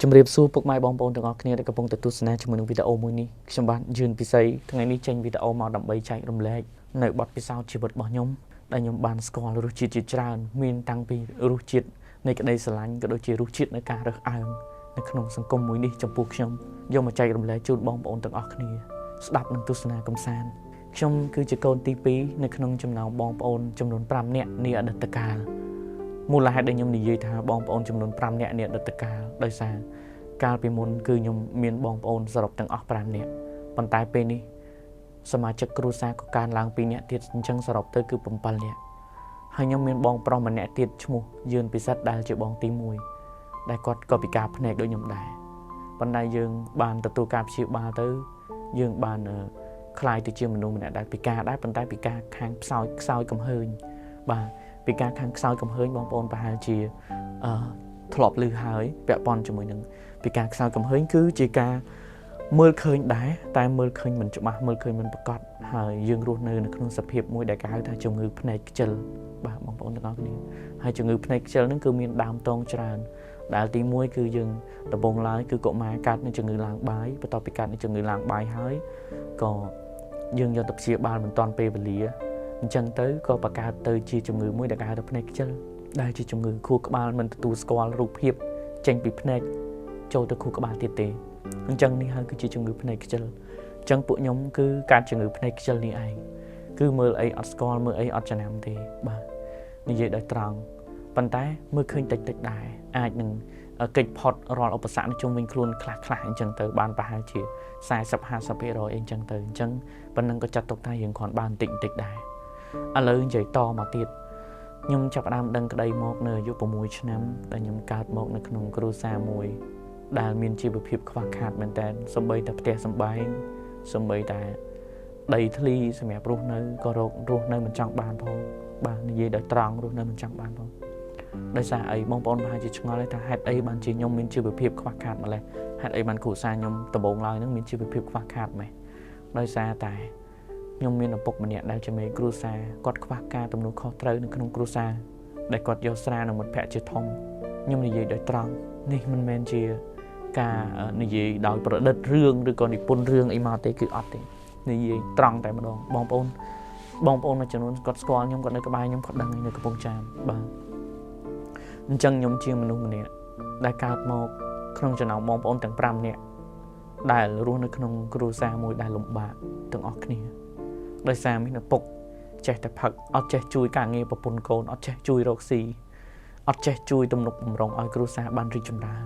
ជំរាបសួរពុកម៉ែបងប្អូនទាំងអស់គ្នាដែលកំពុងទស្សនាជាមួយនឹងវីដេអូមួយនេះខ្ញុំបាទយឿនពិសីថ្ងៃនេះចេញវីដេអូមកដើម្បីចែករំលែកនៅបទពិសោធន៍ជីវិតរបស់ខ្ញុំដែលខ្ញុំបានស្គាល់រសជាតិជាច្រើនមានតាំងពីរសជាតិនៃក្តីស្រឡាញ់ក៏ដូចជារសជាតិនៃការរើសអើងនៅក្នុងសង្គមមួយនេះចំពោះខ្ញុំយកមកចែករំលែកជូនបងប្អូនទាំងអស់គ្នាស្ដាប់និងទស្សនាកម្សាន្តខ្ញុំគឺជាកូនទី2នៅក្នុងចំណោមបងប្អូនចំនួន5នាក់នាអតីតកាលមូលហេតុដែលខ្ញុំនិយាយថាបងប្អូនចំនួន5នាក់នាអតីតកាលដោយសារកាលពីមុនគឺខ្ញុំមានបងប្អូនសរុបទាំងអស់5នាក់ប៉ុន្តែពេលនេះសមាជិកគ្រួសារក៏កើនឡើង2នាក់ទៀតអញ្ចឹងសរុបទៅគឺ7នាក់ហើយខ្ញុំមានបងប្រុសម្នាក់ទៀតឈ្មោះយឿនពិសិដ្ឋដែលជាបងទី1ដែលគាត់ក៏ពិការភ្នែកដូចខ្ញុំដែរប៉ុន្តែយើងបានទទួលការព្យាបាលទៅយើងបានคล้ายទៅជាមនុស្សម្នាក់ដែលពិការដែរប៉ុន្តែពិការខាងខ្សោយកំហើញបាទពិការខាងខ្សោយកំហើញបងប្អូនប្រហែលជាធ្លាប់ឮហើយពាក់ព័ន្ធជាមួយនឹងពិការខ្សោយកំហើញគឺជាការមើលឃើញដែរតែមើលឃើញមិនច្បាស់មើលឃើញមិនប្រកបហើយយើងរស់នៅក្នុងសភាពមួយដែលគេហៅថាជំងឺភ្នែកខ្ជិលបាទបងប្អូនទាំងអស់គ្នាហើយជំងឺភ្នែកខ្ជិលហ្នឹងគឺមានដើមតងច្រើនដែលទី1គឺយើងដំបូងឡើយគឺកុមារកើតនឹងជំងឺឡើងបាយបន្ទាប់ពីកើតនឹងជំងឺឡើងបាយហើយក៏យើងយកទៅព្យាបាលមិនទាន់ពេលវេលាអញ្ចឹងទៅក៏បង្កើតទៅជាជំងឺមួយដែលគេហៅថាភ្នែកខ្ជិលដែលជាជំងឺខួរក្បាលមិនទទួលស្គាល់រូបភាពចេញពីភ្នែកចូលទៅខួរក្បាលទៀតទេអញ្ចឹងនេះហើយគឺជាជំងឺភ្នែកខ្ជិលអញ្ចឹងពួកខ្ញុំគឺកើតជំងឺភ្នែកខ្ជិលនេះឯងគឺមើលអីអត់ស្គាល់មើលអីអត់ចំណាំទេបាទនិយាយដោយត្រង់ប៉ុន្តែមើលឃើញតិចដែរអាចនឹងកិច្ចផុតរាល់ឧបសគ្គនៅជុំវិញខ្លួនខ្លះអញ្ចឹងទៅបានប្រហែលជា40-50% អីអញ្ចឹងទៅអញ្ចឹងប៉ុណ្ណឹងក៏ចាត់ទុកថាយើងគ្រាន់បានតិចដែរឥឡូវនិយាយតមកទៀតខ្ញុំចាប់ផ្ដើមដឹងក្តីមកនៅអាយុ6ឆ្នាំដែលខ្ញុំកើតមកនៅក្នុងគ្រួសារមួយដែលមានជីវភាពខ្វះខាតមែនតើសំបីតែផ្ទះសម្បែងសំបីតែដីធ្លីសម្រាប់រស់នៅក៏រស់នៅមិនចង់បានផងបាទនិយាយដោយត្រង់រស់នៅមិនចង់បានផងដោយសារអីបងប្អូនប្រហែលជាឆ្ងល់ថាហេតុអីបានជាខ្ញុំមានជីវភាពខ្វះខាតម្ល៉េះហេតុអីបានគ្រួសារខ្ញុំដំបូងឡើយនឹងមានជីវភាពខ្វះខាតម៉េះដោយសារតែខ្ញុំមានឪពុកម្នាក់ដែលជាមេគ្រួសារគាត់ខ្វះការទំនួលខុសត្រូវនៅក្នុងគ្រួសារដែលគាត់យកស្រានឹងមិត្តភ័ក្តិជាធំខ្ញុំនិយាយដោយត្រង់នេះមិនមែនជាការនិយាយដោយប្រឌិតរឿងឬក៏និពន្ធរឿងអីមកទេគឺអត់ទេនិយាយត្រង់តែម្ដងបងប្អូនមួយចំនួនគាត់ស្គាល់ខ្ញុំគាត់នៅក្បែរខ្ញុំគាត់ដឹងនៅកំពង់ចាមបាទអញ្ចឹងខ្ញុំជាមនុស្សម្នាក់ដែលកើតមកក្នុងចំណោមបងប្អូនទាំង5នាក់ដែលរស់នៅក្នុងគ្រួសារមួយដែលលំបាកទាំងអស់គ្នាដោយសារមានឪពុកចេះតែផឹកអត់ចេះជួយការងារប្រពន្ធកូនអត់ចេះជួយរកស៊ីអត់ចេះជួយទំនុកបំរុងឲ្យគ្រួសារបានរីកចម្រើន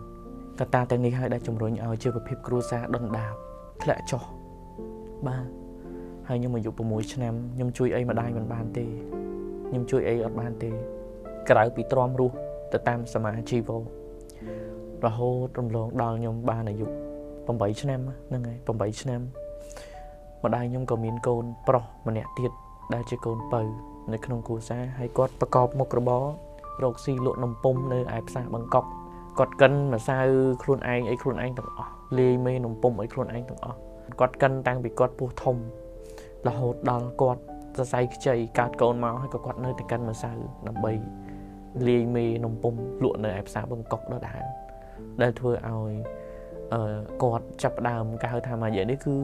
កត្តាទាំងនេះហើយដែលជំរុញឲ្យជីវភាពគ្រួសារដុនដាបធ្លាក់ចុះបាទហើយខ្ញុំអាយុ6ឆ្នាំខ្ញុំជួយអីម្ដាយមិនបានទេខ្ញុំជួយអីអត់បានទេក្រៅពីទ្រាំរស់ទៅតាមសមាជីវៈរហូតរំលងដល់ខ្ញុំបានអាយុ8ឆ្នាំហ្នឹងហើយ8ឆ្នាំម្ដាយខ្ញុំក៏មានកូនប្រុសម្នាក់ទៀតដែលជាកូនពៅនៅក្នុងគ្រួសារហើយគាត់ប្រកបមុខរបររកស៊ីលក់នំពុម្ពនៅឯផ្សារបង្កក់គាត់កិនម្សៅខ្លួនឯងអីខ្លួនឯងទាំងអស់លាយមេនំពុម្ពអីខ្លួនឯងទាំងអស់គាត់កិនតាំងពីគាត់ពោះធំរហូតដល់គាត់សរសៃខ្ចីកើតកូនមកហើយក៏គាត់នៅតែកិនម្សៅដើម្បីលាយមេនំពុម្ពលក់នៅឯផ្សារបង្កក់ដដែលដែលធ្វើឲ្យគាត់ចាប់ផ្ដើមគេហៅថាមកនិយាយនេះគឺ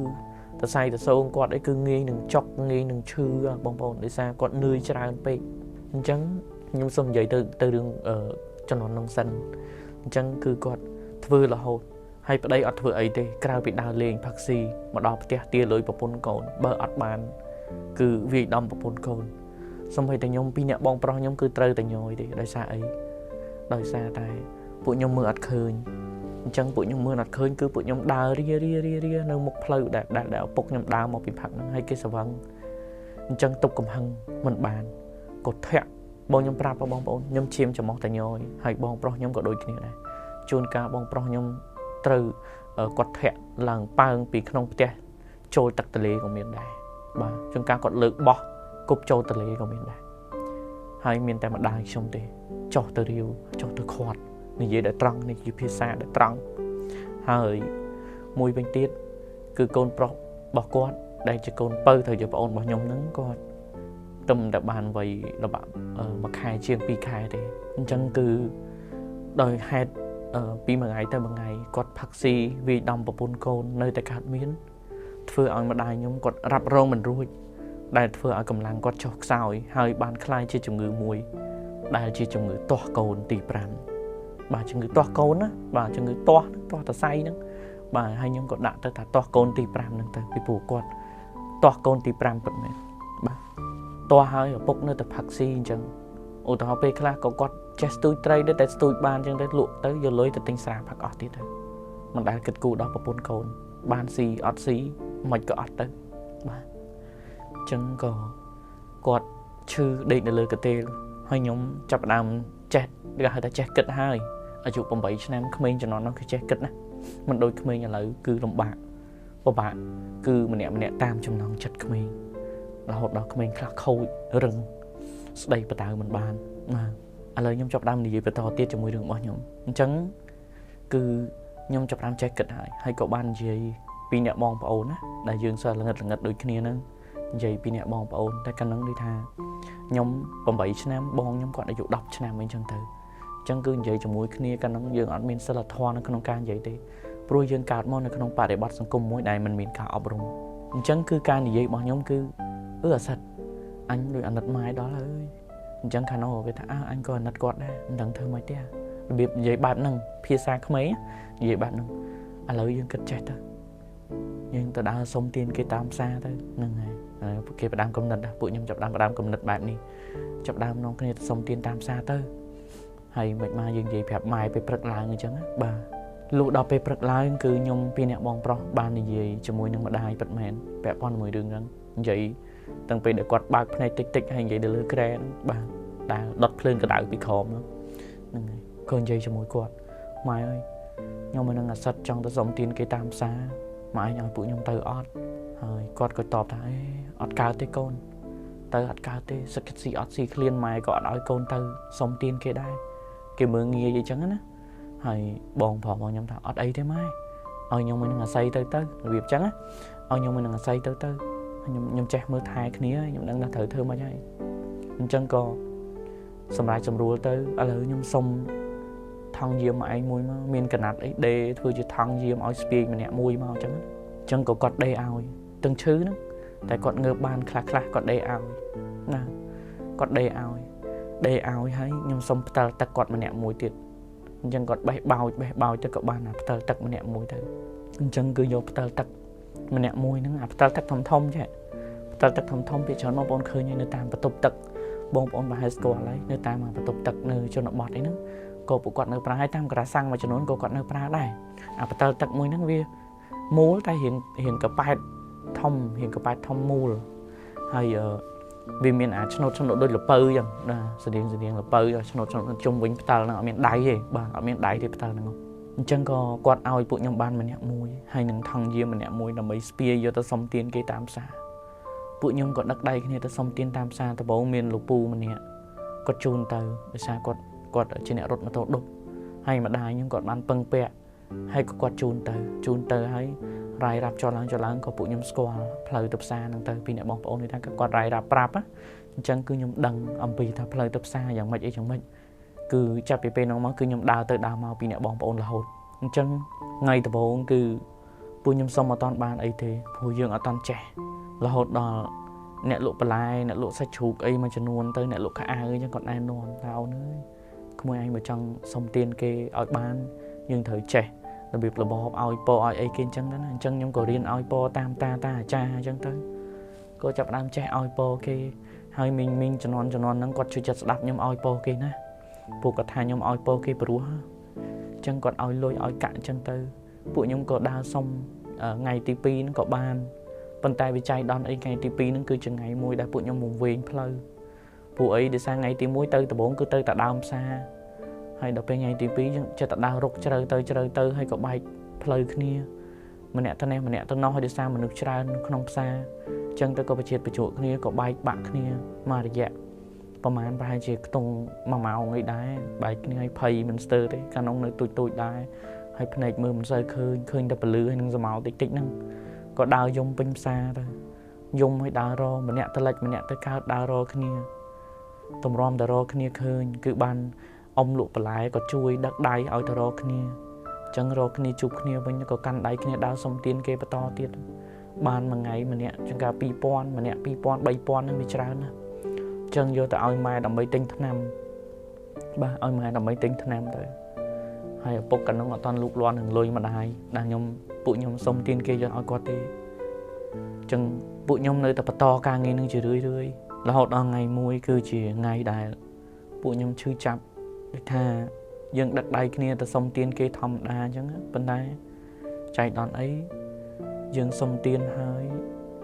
សរសៃតសូងគាត់អីគឺងាយនឹងចុកងាយនឹងឈឺបងប្អូនដោយសារគាត់នឿយច្រើនពេកអញ្ចឹងខ្ញុំសូមនិយាយទៅរឿងចំនួននោះសិនអញ្ចឹងគឺគាត់ធ្វើរហូតហើយប្តីអត់ធ្វើអីទេក្រៅពីដើរលេងផឹកស៊ីមកដល់ផ្ទះទាលុយប្រពន្ធកូនបើអត់បានគឺវាយដំប្រពន្ធកូនសូម្បីតែខ្ញុំ2នាក់បងប្រុសខ្ញុំគឺត្រូវតែញយទេដោយសារអីដោយសារតែពួកខ្ញុំមើលអត់ឃើញអញ្ចឹងពួកខ្ញុំមើលអត់ឃើញគឺពួកខ្ញុំដើររានៅមុខផ្លូវដែលឪពុកខ្ញុំដើរមកពីផឹកហ្នឹងហើយគេស្វឹងអញ្ចឹងទប់កំហឹងមិនបានក៏ធាក់បងខ្ញុំប្រាប់បងប្អូនខ្ញុំឈាមច្រមុះតែញយហើយបងប្រុសខ្ញុំក៏ដូចគ្នាដែរជួនកាលបងប្រុសខ្ញុំត្រូវគាត់ធាក់ឡើងប៉ើងពីក្នុងផ្ទះចូលទឹកទន្លេក៏មានដែរបាទជួនកាលគាត់លើកបោះគប់ចូលទន្លេក៏មានដែរហើយមានតែម្ដាយខ្ញុំទេចុះទៅរាវចុះទៅខាត់និយាយដែលត្រង់នេះជាភាសាដែលត្រង់ហើយមួយវិញទៀតគឺកូនប្រុសរបស់គាត់ដែលជាកូនពៅត្រូវជាប្អូនរបស់ខ្ញុំហ្នឹងគាត់ទំតែបានវ័យរបស់មួយខែជាង2ខែទេអញ្ចឹងគឺដោយហេតុ ពីមួយថ្ងៃទៅមួយថ្ងៃគាត់ផឹកស៊ីវាយដំប្រពន្ធកូននៅតែកើតមានធ្វើឲ្យម្ដាយខ្ញុំគាត់រ៉ាប់រងមិនរួចដែលធ្វើឲ្យកម្លាំងគាត់ចុះខ្សោយហើយបានคล้ายជាជំងឺមួយដែលជាជំងឺទាស់កូនទី5បាទជំងឺទាស់កូនណាបាទជំងឺទាស់តសៃហ្នឹងបាទហើយខ្ញុំក៏ដាក់ទៅថាទាស់កូនទី5ហ្នឹងទៅពីព្រោះគាត់ទាស់កូនទី5ពិតមែនបាទទាស់ហើយឪពុកនៅតែផឹកស៊ីអញ្ចឹងឧទាហរណ៍ពេលខ្លះក៏គាត់ចេះស្ទូចត្រីដែរតែស្ទូចបានអញ្ចឹងទៅលក់ទៅយកលុយទៅទិញស្រាផឹកអស់ទៀតទៅមិនដែលគិតគូរដល់ប្រពន្ធកូនបានស៊ីអត់ស៊ីមិនក៏អត់ទៅបាទអញ្ចឹងក៏គាត់ឈឺដេកនៅលើកន្ទេលហើយខ្ញុំចាប់ផ្ដើមចេះគេហៅថាចេះគិតហើយអាយុ8ឆ្នាំក្មេងជំនាន់នោះគឺចេះគិតណាមិនដូចក្មេងឥឡូវគឺលំបាកពិបាកគឺម្នាក់តាមចំណងចិត្តក្មេងរហូតដល់ក្មេងខ្លះខូចរឹងស្ដីបដៅមិនបានបាទឥឡូវខ្ញុំចាប់ផ្ដើមនិយាយបន្តទៀតជាមួយរឿងរបស់ខ្ញុំអញ្ចឹងគឺខ្ញុំចាប់ផ្ដើមចេះគិតហើយក៏បាននិយាយពីអ្នកបងប្អូនណាដែលយើងសើល្ងិតដូចគ្នាហ្នឹងនិយាយពីអ្នកបងប្អូនតែកាលហ្នឹងដូចថាខ្ញុំ8ឆ្នាំបងខ្ញុំគាត់អាយុ10ឆ្នាំអីចឹងទៅអញ្ចឹងគឺនិយាយជាមួយគ្នាកាលហ្នឹងយើងអត់មានសិលធម៌នៅក្នុងការនិយាយទេព្រោះយើងកើតមកនៅក្នុងបរិបទសង្គមមួយដែលมันមានការអប់រំអញ្ចឹងគឺការនិយាយរបស់ខ្ញុំគឺអាសិតអញដូចអាណិតម៉ែដល់ហើយអញ្ចឹងខាងនោះគេថាអញក៏អាណិតគាត់ដែរមិនដឹងធ្វើម៉េចទេរបៀបនិយាយបែបហ្នឹងភាសាក្មេងនិយាយបែបហ្នឹងឥឡូវយើងគិតចេះទៅយើងទៅដើរសុំទានគេតាមផ្សារទៅហ្នឹងហើយគេផ្ដាំកំណត់ពួកខ្ញុំចាប់ផ្ដើមកំណត់បែបនេះចាប់ផ្ដើមនាំគ្នាទៅសុំទានតាមផ្សារទៅហើយមិនមកយើងនិយាយប្រាប់ម៉ែពេលព្រឹកឡើងអញ្ចឹងបាទលុះដល់ពេលព្រឹកឡើងគឺខ្ញុំពីអ្នកបងប្រុសបាននិយាយជាមួយនឹងម្ដាយពិតមែនពាក់ព័ន្ធជាមួយរឿងហ្នឹងនិយាយតាំងពីដែលគាត់បើកភ្នែកតិចហើយនិយាយទៅលើក្រែហ្នឹងបាទដែលដុតភ្លើងក្តៅពីក្រោមហ្នឹងហើយក៏និយាយជាមួយគាត់ម៉ែអើយខ្ញុំមិននឹងអាសិតចង់ទៅសុំទានគេតាមផ្សារម៉ែឲ្យពួកខ្ញុំទៅអត់ហើយគាត់ក៏តបថាអត់កើតទេកូនទៅអត់កើតទេសឹកស៊ីអត់ស៊ីឃ្លានម៉ែក៏អត់ឲ្យកូនទៅសុំទានគេដែរគេមើងងាយអីចឹងណាហើយបងប្រុសរបស់ខ្ញុំថាអត់អីទេម៉ែឲ្យខ្ញុំមិននឹងអាស័យទៅរបៀបចឹងណាឲ្យខ្ញុំមិននឹងអាស័យទៅខ្ញុំចេះមើលថែគ្នាខ្ញុំដឹងថាត្រូវធ្វើម៉េចហើយអញ្ចឹងក៏សម្រាប់សម្រួលទៅឥឡូវខ្ញុំសុំថង់យាមមកឯងមួយមកមានកណាត់អីដេធ្វើជាថង់យាមឲ្យស្ពាយម្នាក់មួយមកអញ្ចឹងក៏គាត់ដេឲ្យទាំងឈឺហ្នឹងតែគាត់ងើបបានខ្លះគាត់ដេឲ្យណាគាត់ដេឲ្យហើយខ្ញុំសុំផ្ទាល់ទឹកគាត់ម្នាក់មួយទៀតអញ្ចឹងគាត់បេះបោចទៅក៏បានផ្ទាល់ទឹកម្នាក់មួយទៅអញ្ចឹងគឺយកផ្ទាល់ទឹកម្នាក់មួយហ្នឹងផ្ទាល់ទឹកធំចេះផ្ទាល់ទឹកធំពីច្រើនបងប្អូនឃើញនៅតាមបន្ទប់ទឹកបងប្អូនប្រហែលស្គាល់ហើយនៅតាមបន្ទប់ទឹកនៅជនបទអីហ្នឹងក៏ពួកគាត់នៅប្រើហើយតាមក្រសាំងមួយចំនួនក៏គាត់នៅប្រើដែរផ្ទាល់ទឹកមួយហ្នឹងវាមូលតែរៀងកប៉ែតធំមូលហើយវាមានឆ្នោតដូចលពៅអញ្ចឹងណាស្តៀងលពៅឆ្នោតជុំវិញផ្ទាល់ហ្នឹងអត់មានដៃទេបាទអត់មានដៃទេផ្ទាល់ហ្នឹងអញ្ចឹងក៏គាត់ឲ្យពួកខ្ញុំបានម្នាក់មួយហើយនឹងថង់យាមម្នាក់មួយដើម្បីស្ពាយយកទៅសុំទានគេតាមផ្សារពួកខ្ញុំក៏ដឹកដៃគ្នាទៅសុំទានតាមផ្សារដំបូងមានលោកពូម្នាក់គាត់ជូនទៅដោយសារគាត់ជាអ្នករត់ម៉ូតូដុបហើយម្ដាយខ្ញុំគាត់បានពឹងពាក់ហើយក៏គាត់ជូនទៅហើយរាយរាប់ចុះឡើងក៏ពួកខ្ញុំស្គាល់ផ្លូវទៅផ្សារហ្នឹងទៅពីអ្នកបងប្អូននេះថាគាត់រាយរាប់ប្រាប់អញ្ចឹងគឺខ្ញុំដឹងអំពីថាផ្លូវទៅផ្សារយ៉ាងម៉េចគឺចាប់ពីពេលនោះមកគឺខ្ញុំដើរមកពីអ្នកបងប្អូនរហូតអញ្ចឹងថ្ងៃដំបូងគឺពួកខ្ញុំសុំអត់តាន់បានអីទេព្រោះយើងអត់តាន់ចេះរហូតដល់អ្នកលក់បន្លែអ្នកលក់សាច់ជ្រូកអីមួយចំនួនទៅអ្នកលក់ខោអាវអញ្ចឹងគាត់ណែនាំថាអូនអើយក្មួយឯងបើចង់សុំទានគេឲ្យបានយើងត្រូវចេះរបៀបរបបឲ្យពរឲ្យអីគេអញ្ចឹងទៅណាអញ្ចឹងខ្ញុំក៏រៀនឲ្យពរតាមតាអាចារ្យអញ្ចឹងទៅក៏ចាប់ផ្ដើមចេះឲ្យពរគេហើយមីងជំនាន់ហ្នឹងគាត់ជួយចិត្តស្ដាប់ខ្ញុំឲ្យពរគេណាពួកគាត់ថាខ្ញុំឲ្យពរគេព្រោះអញ្ចឹងគាត់ឲ្យលុយឲ្យកាក់អញ្ចឹងទៅពួកខ្ញុំក៏ដើរសុំថ្ងៃទី2ហ្នឹងក៏បានប៉ុន្តែវិច័យដនអីថ្ងៃទី2ហ្នឹងគឺជាថ្ងៃមួយដែលពួកខ្ញុំវង្វេងផ្លូវពួកអីដោយសារថ្ងៃទី1ទៅដំបូងគឺទៅតែដើមផ្សារហើយដល់ពេលថ្ងៃទី2យើងចិត្តតែដើររុកជ្រៅទៅហើយក៏បែកផ្លូវគ្នាម្នាក់ទៅនេះម្នាក់ទៅនោះហើយដោយសារមនុស្សច្រើនក្នុងផ្សារអញ្ចឹងទៅក៏ប្រជក់គ្នាក៏បែកបាក់គ្នាមករយៈប្រហែលប្រហែលជាខ្ទង់1ម៉ោងអីដែរបែកគ្នាឲ្យភ័យមិនស្ទើរទេកាលនោះនៅទូចដែរហើយភ្នែកមើលមិនសូវឃើញតែពលឺហើយនឹងសម្ោតិចហ្នឹងក៏ដើរយំពេញផ្សារទៅយំឲ្យដើររម្នាក់ទៅលិចម្នាក់ទៅកើតដើររគ្នាតម្រាំទៅរគ្នាឃើញគឺបាន ông lụa bả lái có chui đắc đáy ở tờ rô kia chẳng rô kia chụp kia vẫn có căn đáy kia đào xong tiền kê bà to tiết ban mà ngày mà nè chẳng cả pi pon mà nè pi pon bay pon nó bị tràn chẳng vô tại oi mai đầm bay tinh tháng năm ba oi mai đầm bay tinh tháng năm tới hay là bốc cả nó toàn lục loan hừng lôi mà đài đang nhom bụi nhom xong tiền kê cho oi qua tê chẳng bụi nhom nơi tập to ca nghe nó chỉ rưỡi là họ đang ngày muối cứ chỉ ngày đài bụi nhom chư chập thà dân đặt đây kia ta xong tiền kê thầm đà chẳng á bên đây chạy đòn ấy dân xong tiền hơi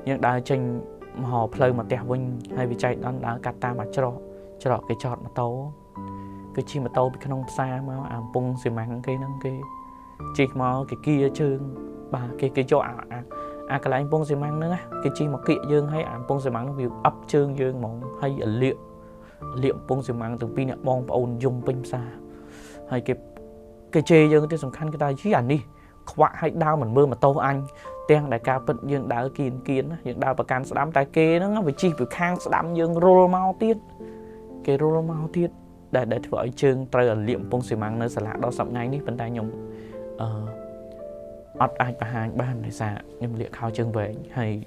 dân đài tranh họ play mà tẹo vinh hay bị chạy đòn đá cắt ta mà cho cái chọt mà tấu cái chi mà tấu bị cái nông xa mà bung xì măng cái nông cái chỉ mà cái kia chương bà cái chỗ cái lại bung xì măng nữa cái chi mà kia dương hay bung xì măng nó bị ấp chương dương mỏng hay liệu bung xì măng từ pin bong ôn dùng pin xa hay cái chê dương cái sòng khăn cái ta chứ đi khóa hay đau mình mơ mà tấu anh tiếng đại ca bận dương đá kiên dương đau bà can đám tay kê nó phải chi phải khang đám dương roll mau tiết cái roll mau tiết để vợ chương trời ở liệm bông xì măng nơi xả lạ đó sắp ngay đi vấn đề nhung ọt ai bà hai ban này xả nhưng liệm khao chương về hay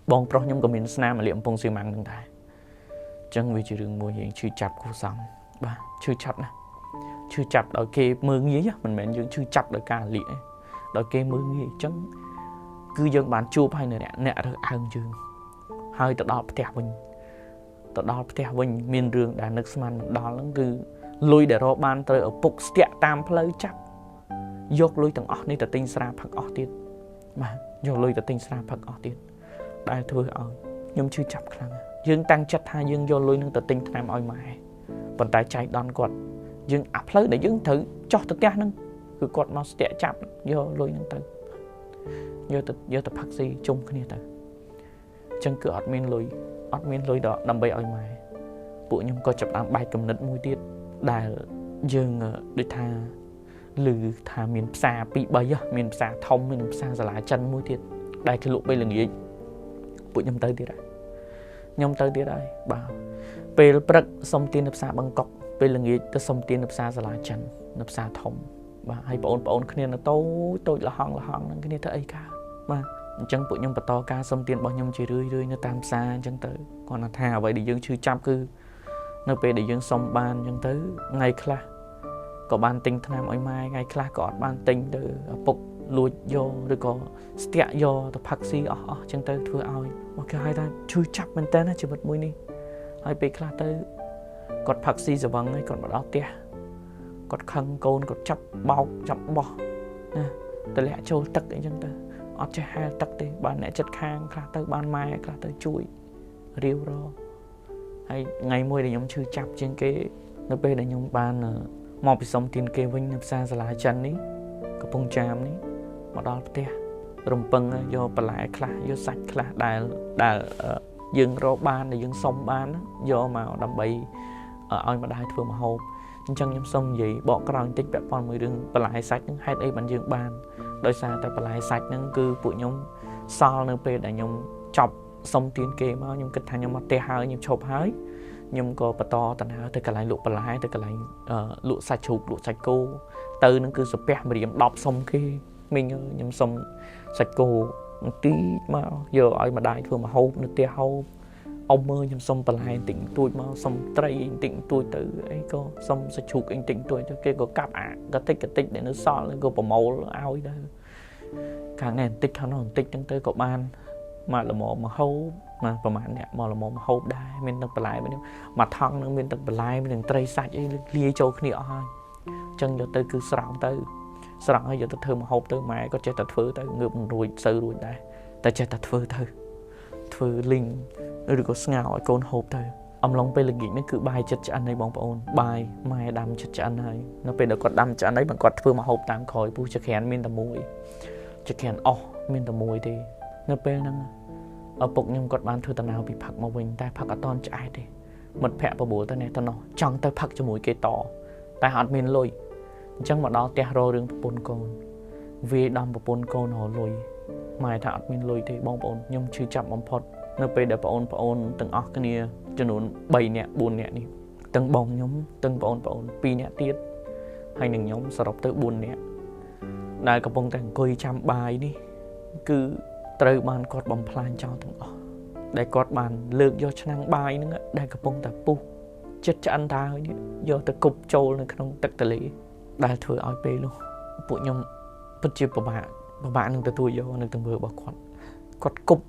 bông pro nhung của mình snam mà liệm bông xì măng đừng thái chân vì chỉ đường mùa hiện chưa chập cuộc sống ba chưa chập nè chưa chập đôi kê mơ nghĩ mình mến dương chưa chập đôi cả liệm đôi kê mơ nghĩ chân cứ dân bán chụp hay nè thôi ăn chương hơi tự đọc tẹp mình tao đo theo mình miền rừng đã nước man đó là cứ lùi để rồi ban tới ở bục tiệt tam plei chắc dọc lùi từng ọt này từ tinh sra phật ọt tiền mà dọc lùi từ tinh sra phật ọt tiền đại thừa ở nhưng chưa chập khăn dương tăng chất hai dương do lùi nâng từ tinh tham oi mày còn tại chạy đòn quật dương áp plei để dương thử cho thực ra nâng cứ quật nó tiệt chập do lùi nâng từ do từ phật gì chung cái này từ chân cửa ọt miền lối đó đâm bay oi mày bụi nhung coi chập làm bài cầm nứt mũi tiết đài dương để tha lử thà miền xa bị bay á miền xa thông miền xa giả lại chân mũi tiết đây cái lụa bay là gì bụi nhung tới tiết đây bảo về bật sông tiên nấp xa bằng cọc về là gì tới sông tiên nấp xa giả lại chân nấp xa thông và hay bọn cái này là tôi là hòn cái này thấy cả mà chẳng bụi nhung bật to ca xong tiền bao nhung chỉ rưỡi nó tam xa chẳng tới còn là thà vậy để dương chưa chăm cư nó về để dương xong ban chẳng tới ngày khla có ban tinh tham oi mai ngày khla có ban tinh từ bục lùi vô rồi có sẹo vô từ phật si chẳng tới thưa oi mà cái hai ta chưa chăm mình tên nó chỉ bật mũi đi hai bị khla tới còn phật si giờ vâng ấy còn bảo đó tia còn khăn côn còn chắp bao chắp bò nè từ lẽ trôi tật đấy chẳng tới ở trên hai tắc thì bạn lại chất khang khá tới ban mai khá tới chui riêu rồi hay ngày mùi để nhóm chưa chạp trên cái nó bê để nhóm ban một bị sống tiền kê vinh nập xa là chân ní có bông chàm ní mà đó là rùm bưng do bà lại khá do sạch khá đà dương rô ban để dương sông ban do màu đầm bầy ở oi mà đai thường mà hộp chân nhóm sông gì bỏ cái ràng tích bẹp con mười đường bà lại sạch hai đây bạn dương ban đôi xa tại bà lại sạch nâng cư bụi nhóm so nâng bê để nhóm chọc xong tiền kê mà nhóm kịch thang nhóm mà tê hơi nhóm chộp hơi nhóm có bà to tần hơi tới cả lại lụa bà lại tới cả lại lụa sạch chụp lụa sạch cô từ nâng cư sập bẹp mà điểm đọc xong khi mình nhóm xong sạch cô tí mà giờ ai mà đại thường mà hộp nó tê hộp ông ơi nhóm xong bà lại tỉnh tôi mà xong tray tỉnh tôi từ ấy có xong sạch chụp anh tỉnh tôi cho kia có cặp cái tích để nó so lên có bỏ màu ao ấy đó càng này tích nó tích chẳng tới cậu ban mà là một mà hâu màประมาณ nè mà là một mà hâu đai mình đừng lại bên mà thằng nó mình đừng lại mình đừng tray sạch ấy lia châu kia thôi chân giờ tới cứ sẵn hay giờ tới thơ mà hâu tới mày có chơi tật phơi tới ngược rồi sơ rồi đây ta chơi tật phơi thôi phơi linh nó được có ngào ở con hộp thôi ông long pe là gì nó cứ bài chật chắn này bóng ôn bài mai đâm chật chắn này nó pe được có đâm chắn đấy bằng quạt phơi mà hộp tạm khỏi bu chật khen miên tầm mũi chật khen miên tầm mũi thì nó pe năng ở bụng nhưng quạt ban thưa tầm nào bị phật mà mình tai phật ở ton chạy đi mật phẹ vào bùa ta này ta nó chẳng ta phật cho mũi cây to tai hạt miên lôi chẳng mà đó tè rô rừng bồn côn vì đâm vào bồn côn họ lôi mai ta hạt miên lôi thì bóng ôn nhưng chưa chậm bóng phật nó pe để bóng từng óc cái này cho nó 3 nè 4 nè đi từng bông nhóm từng bồn pi nè tiết hay những nhóm sờ đọc tới buồn nè đại cái bông từng coi chăm bài đi cứ từ bàn cọt bấm plan cho từng đại cọt bàn lược do năng bài nữa đại cái bông tập pu chết cho anh ta ấy do từ cục trâu này không tất cả lý đại thừa ao pe luôn bộ nhóm bất chịu bà bạn đừng từ tôi vô đừng từng vừa bỏ quạt cục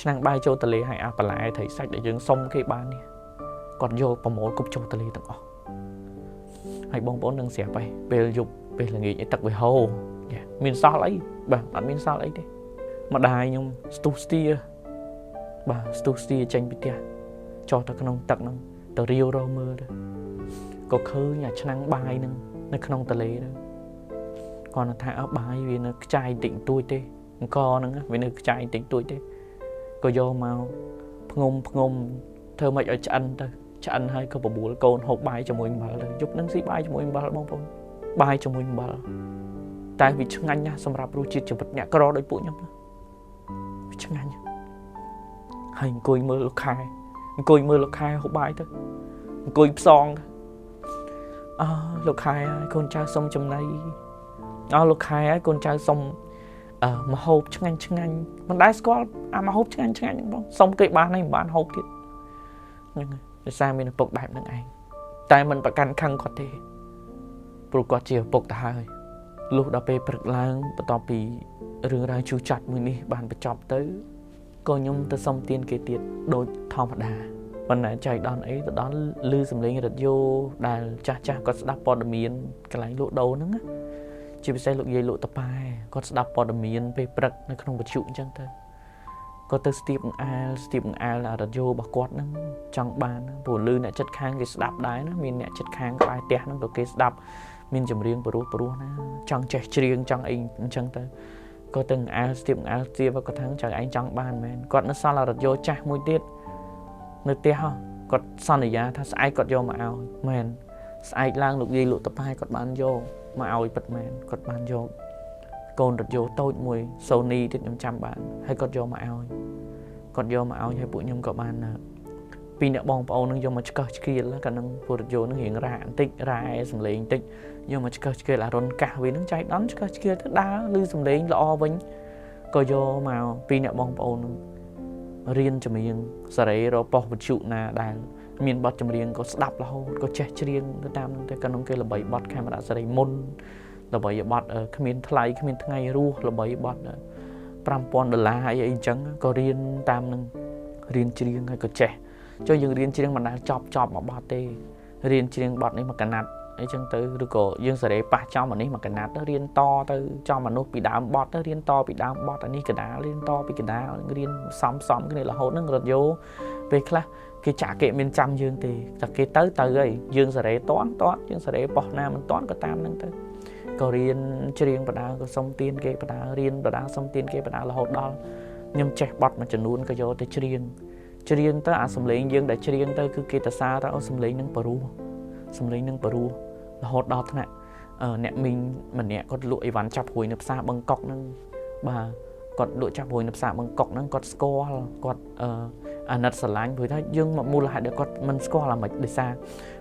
năng bài châu tali hay à lại thấy sách để dừng xong cái bàn này còn vô vào mỗi cục châu tali từng hay bông bón đừng xẻ bay về dục về là nghĩ tật về hồ mình sao lấy bạn mình sao lấy đi mà đài nhung stustia bà stustia tranh bị tia cho ta không tật năng tờ riêu rô mơ đó có khứ nhà năng bài nè nó không tờ lệ đó còn là thả áo bài vì nó trai tỉnh tôi tê co nữa vì nó trai tỉnh tôi tê có vô màu ngông thơ mày ở chăn hay có bộ bùa con hộp bài cho mọi người giúp năng sĩ bài cho mọi người bông bông bài cho mọi người tại vì chẳng anh nha xong rạp ru chít cho vật nhạc có đó đôi bụi nhầm chẳng anh hành côi mơ lục khai hộp bài thôi côi song lục khai con trai xong trong này lục khai con trai xong mà hộp chẳng anh mình đáy có mà hộp chẳng anh xong cái bán này bán hộp thiệt để sao mình bộc đại năng anh tại mình phải căn khăn có thể bộc có chiều bộc ta hơi lúc đó về bật lang bắt đầu bị rừng ra chú chặt mình đi bàn bị chọc tới coi nhung tới xong tiên kế tiệt đôi thòng đàวันไหนใจđón ấy đón lư sầm lên rồi vô đà cha có đáp bò đầm miên cái lái lụa đầu nữa chỉ bị xe lụa dây lụa tập bài có đáp bò đầm miên về bật nó không có chịu chân thôi có tới Steve Al là vô bạc quạt nó trong bàn bùa lư này chất khang cái đáp đái nó miền này chất khang bài tè nó có cái đáp miền chấm riêng bùa nó trong trẻ riêng trong anh chân tới có từng Steve và có thằng chẳng anh trong bàn men quạt nó sao là vô cha môi tiết nơi tè ha quạt sao này giá thà sai quạt vô mà ao men sai lang lục gì lụa tập hai quạt bàn vô mà ao bật men quạt bàn vô còn đặt vô tôi mùi Sony thì 500 bạn hay còn vô mà ao hay bụi nhung có bạn pin đã bong bao nó vô mà chơi kia là cả năng vừa vô nó hiện ra tích ra sầm lên tích vô mà chơi kia là rôn cả vì nó chạy đón chơi kia thức đá lư sầm lên lo vinh có vô mà pin đã bong bao nó riêng cho mình giờ đấy rồi bỏ một trụ là đài miền bắc cho riêng có đạp là hô có trẻ riêng nó tam nó cái nó kia là 7 bot camera giờ đấy môn là bởi bọt ở khමිនថ្លៃគ្មានថ្ងៃរស់ល្បីបត់$5,000អីអញ្ចឹងក៏រៀនតាមនឹងរៀនច្រៀងហើយក៏ចេះចុះយើងរៀនច្រៀងមិនដែលចប់មកបត់ទេរៀនច្រៀងបត់នេះមកកណាត់អីចឹងទៅឬក៏យើងសេរីប៉ះចំអានេះមកកណាត់ទៅរៀនតទៅចំមនុស្សពីដើមបត់ទៅរៀនតពីដើមបត់អានេះកដាលរៀនតពីកដាលរៀនសំគ្នារហូតនឹងរត់យោពេលខ្លះគេចាក់គេមានចាំយើងទេតែគេទៅហើយយើងសេរីតន់យើងសេរីបោះណាមិនតន់ក៏តាមនឹងទៅcó riêng riêng bà đá có xong tiên kê bà đá riêng bà đá xong tiên kê bà đá là hột đó nhưng trẻ bọt mà chẳng luôn có vô tới riêng tới sầm lên dương để riêng tới cứ kê ta xa ta sầm lên nâng Peru là hột đó thế này nè mình mà nè có lụi ván chập hồi nập xa bằng cọc nâng bà còn lụi chập hồi nập xa bằng cọc nâng có score còn nật sờ lánh với thay dương mà mua lại được con mình score là mấy để xa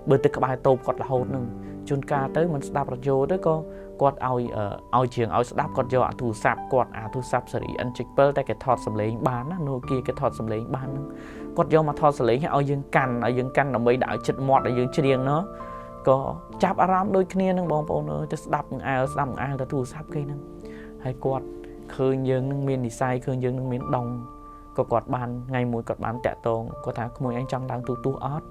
bởi từ các bài tôm còn là hột nâng chun ca tới mình đáp ra vô tới có quạt ao trường ao đáp quạt vô thu sạp quạt thu sạp xử lý ăn chích bơ tay cái thọt sầm lấy bán á nô kia cái thọt sầm lấy bán quạt vô mà thọt xử lý ao dương căn là mấy đạo chật mọt ở dương riêng nó có chắp aram đôi kia nâng bông bông nó just đáp ai là thu sạp cây nâng hay quạt khơi dương nâng miền design khơi dương nâng miền đồng có quạt bàn ngày mùi quạt bàn tẹt tông có tháng mùi anh trong đang tu ót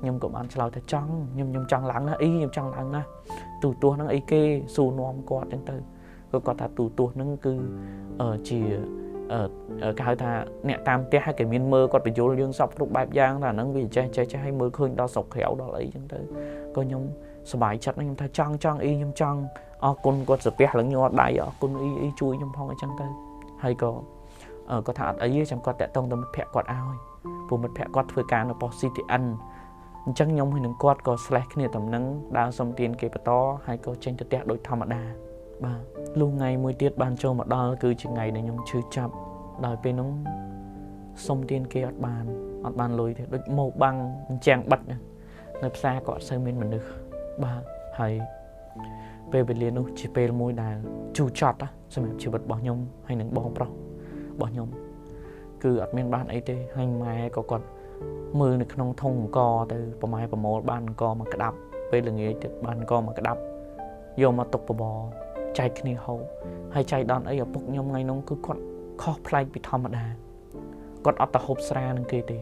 nhưng có bạn chào theo trong nhưng trong lắng á nhưng trong lắng á tu nó ấy kê xù nôm quạt đến từ có quạt ta tu nó cứ ở chỉ ở cái ta nè tam té hai cái miên mơ quạt bị vô dương sọc lúc bài giang là nó vì chơi hay mơ khơi đo sọc khéo đó lấy đến từ có nhung sờ bài chặt nhưng ta trong y nhưng trong con quạt sờ bé lẫn nhau đại con y chui trong phong ở trong từ hay có thà ấy trong quạt tẹt tông tầm pẹ quạt ao phù một pẹ quạt phơi cá nó positive ăn chẳng nhung hay nâng quạt có slack này tầm nâng đào xong tiền kê bà to hay có tranh cho tẹt đôi thầm ở đà bà lúc ngày mùi tiết ban châu mà đo cứ chỉ ngày để nhung chưa chập đòi bên nông xong tiền kê ọt bàn lùi thì đôi màu băng chàng bắt នៅផ្សារក៏អត់សូវមានមនុស្សបាទហើយពេលវេលានោះជាពេលមួយដែលជូរចត់សម្រាប់ជីវិតរបស់ខ្ញុំហើយនឹងបងប្រុសរបស់ខ្ញុំគឺអត់មានបានអីទេហើយម៉ែក៏គាត់មើលនៅក្នុងធុងអង្គទៅប្រម៉ែប្រមូលបានអង្គមកក្តាប់ពេលល្ងាចទៀតបានអង្គមកក្តាប់យកមកទុកបបរចែកគ្នាហូបហើយចៃដន្យអីឪពុកខ្ញុំថ្ងៃនោះគឺគាត់ខុសប្លែកពីធម្មតាគាត់អត់ទៅហូបស្រានឹងគេទេ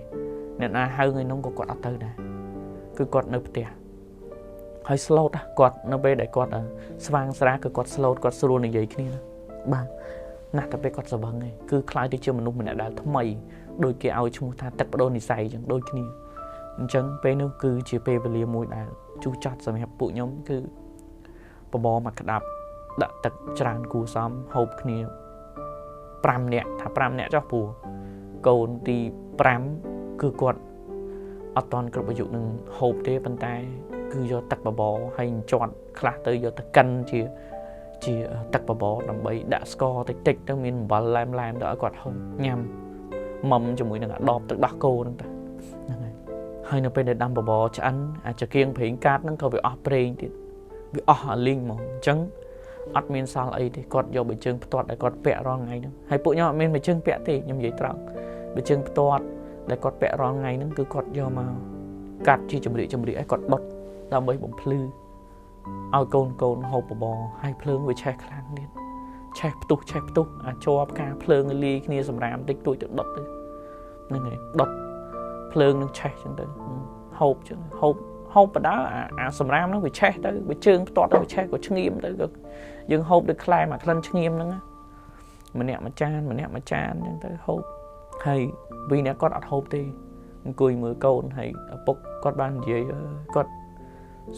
អ្នកណាហៅថ្ងៃនោះក៏គាត់អត់ទៅដែរគឺគាត់នៅផ្ទះហើយស្លូតគាត់នៅពេលដែលគាត់ស្វាងស្រាគឺគាត់ស្លូតគាត់ស្រួលនិយាយគ្នាបាទណាស់តែពេលគាត់សវឹងឯងគឺខ្លាយទៅជាមនុស្សម្នាក់ដែលថ្មីដូចគេឲ្យឈ្មោះថាទឹកបដូរនិស័យអញ្ចឹងដូចគ្នាអញ្ចឹងពេលនោះគឺជាពេលវេលាមួយដែលជូរចត់សម្រាប់ពួកខ្ញុំគឺបបរមកក្តាប់ដាក់ទឹកច្រើនគួរសមហូបគ្នា5នាក់ថា5នាក់ចុះព្រោះកូនទី5គឺគាត់អត់តន់គ្រប់អាយុនឹងហូបទេប៉ុន្តែគឺយកទឹកបបរហើយជាត់ខ្លះទៅយកទៅកិនជាទឹកបបរដើម្បីដាក់ស្ករតិចតិចទៅមានអំបិលឡែមទៅឲ្យគាត់ហូបញ៉ាំមុំជាមួយនឹងអាដបទឹកដោះគោហ្នឹងតាហ្នឹងហើយនៅពេលដែលដាំបបរឆ្អិនអាចកៀងប្រេងកាតហ្នឹងក៏វាអស់ប្រេងទៀតវាអស់អាលីងហ្មងអញ្ចឹងអត់មានសល់អីទេគាត់យកបិជើងផ្ទាត់ដែលគាត់ពាក់រាល់ថ្ងៃហ្នឹងហើយពួកខ្ញុំអត់មានបិជើងពាក់ទេខ្ញុំនិយាយត្រង់បិជើងផ្ទាត់ដែលគាត់ពាក់រាល់ថ្ងៃហ្នឹងគឺគាត់យកមកកាត់ជាចម្រៀកឲ្យគាត់ដុតដើម្បីបំភ្លឺឲ្យកូនហូបបបរហើយភ្លើងវាឆេះខ្លាំងទៀតឆេះផ្ទុះអាចជាប់ការភ្លើងលាយគ្នាសម្រាមតិចតួចទៅដុតទៅហ្នឹងហើយដុតភ្លើងនឹងឆេះចឹងទៅហូបចឹងហូបបដាអាសម្រាមហ្នឹងវាឆេះទៅវាជើងផ្ទាត់ទៅវាឆេះក៏ឆ្ងៀមទៅក៏យើងហូបដូចខ្លែមកក្លិនឆ្ងៀមហ្នឹងម្នាក់មួយចានចឹងទៅហូបហើយពីអ្នកគាត់អត់ហូបទេអង្គុយមើលកូនហើយឪពុកគាត់បាននិយាយគាត់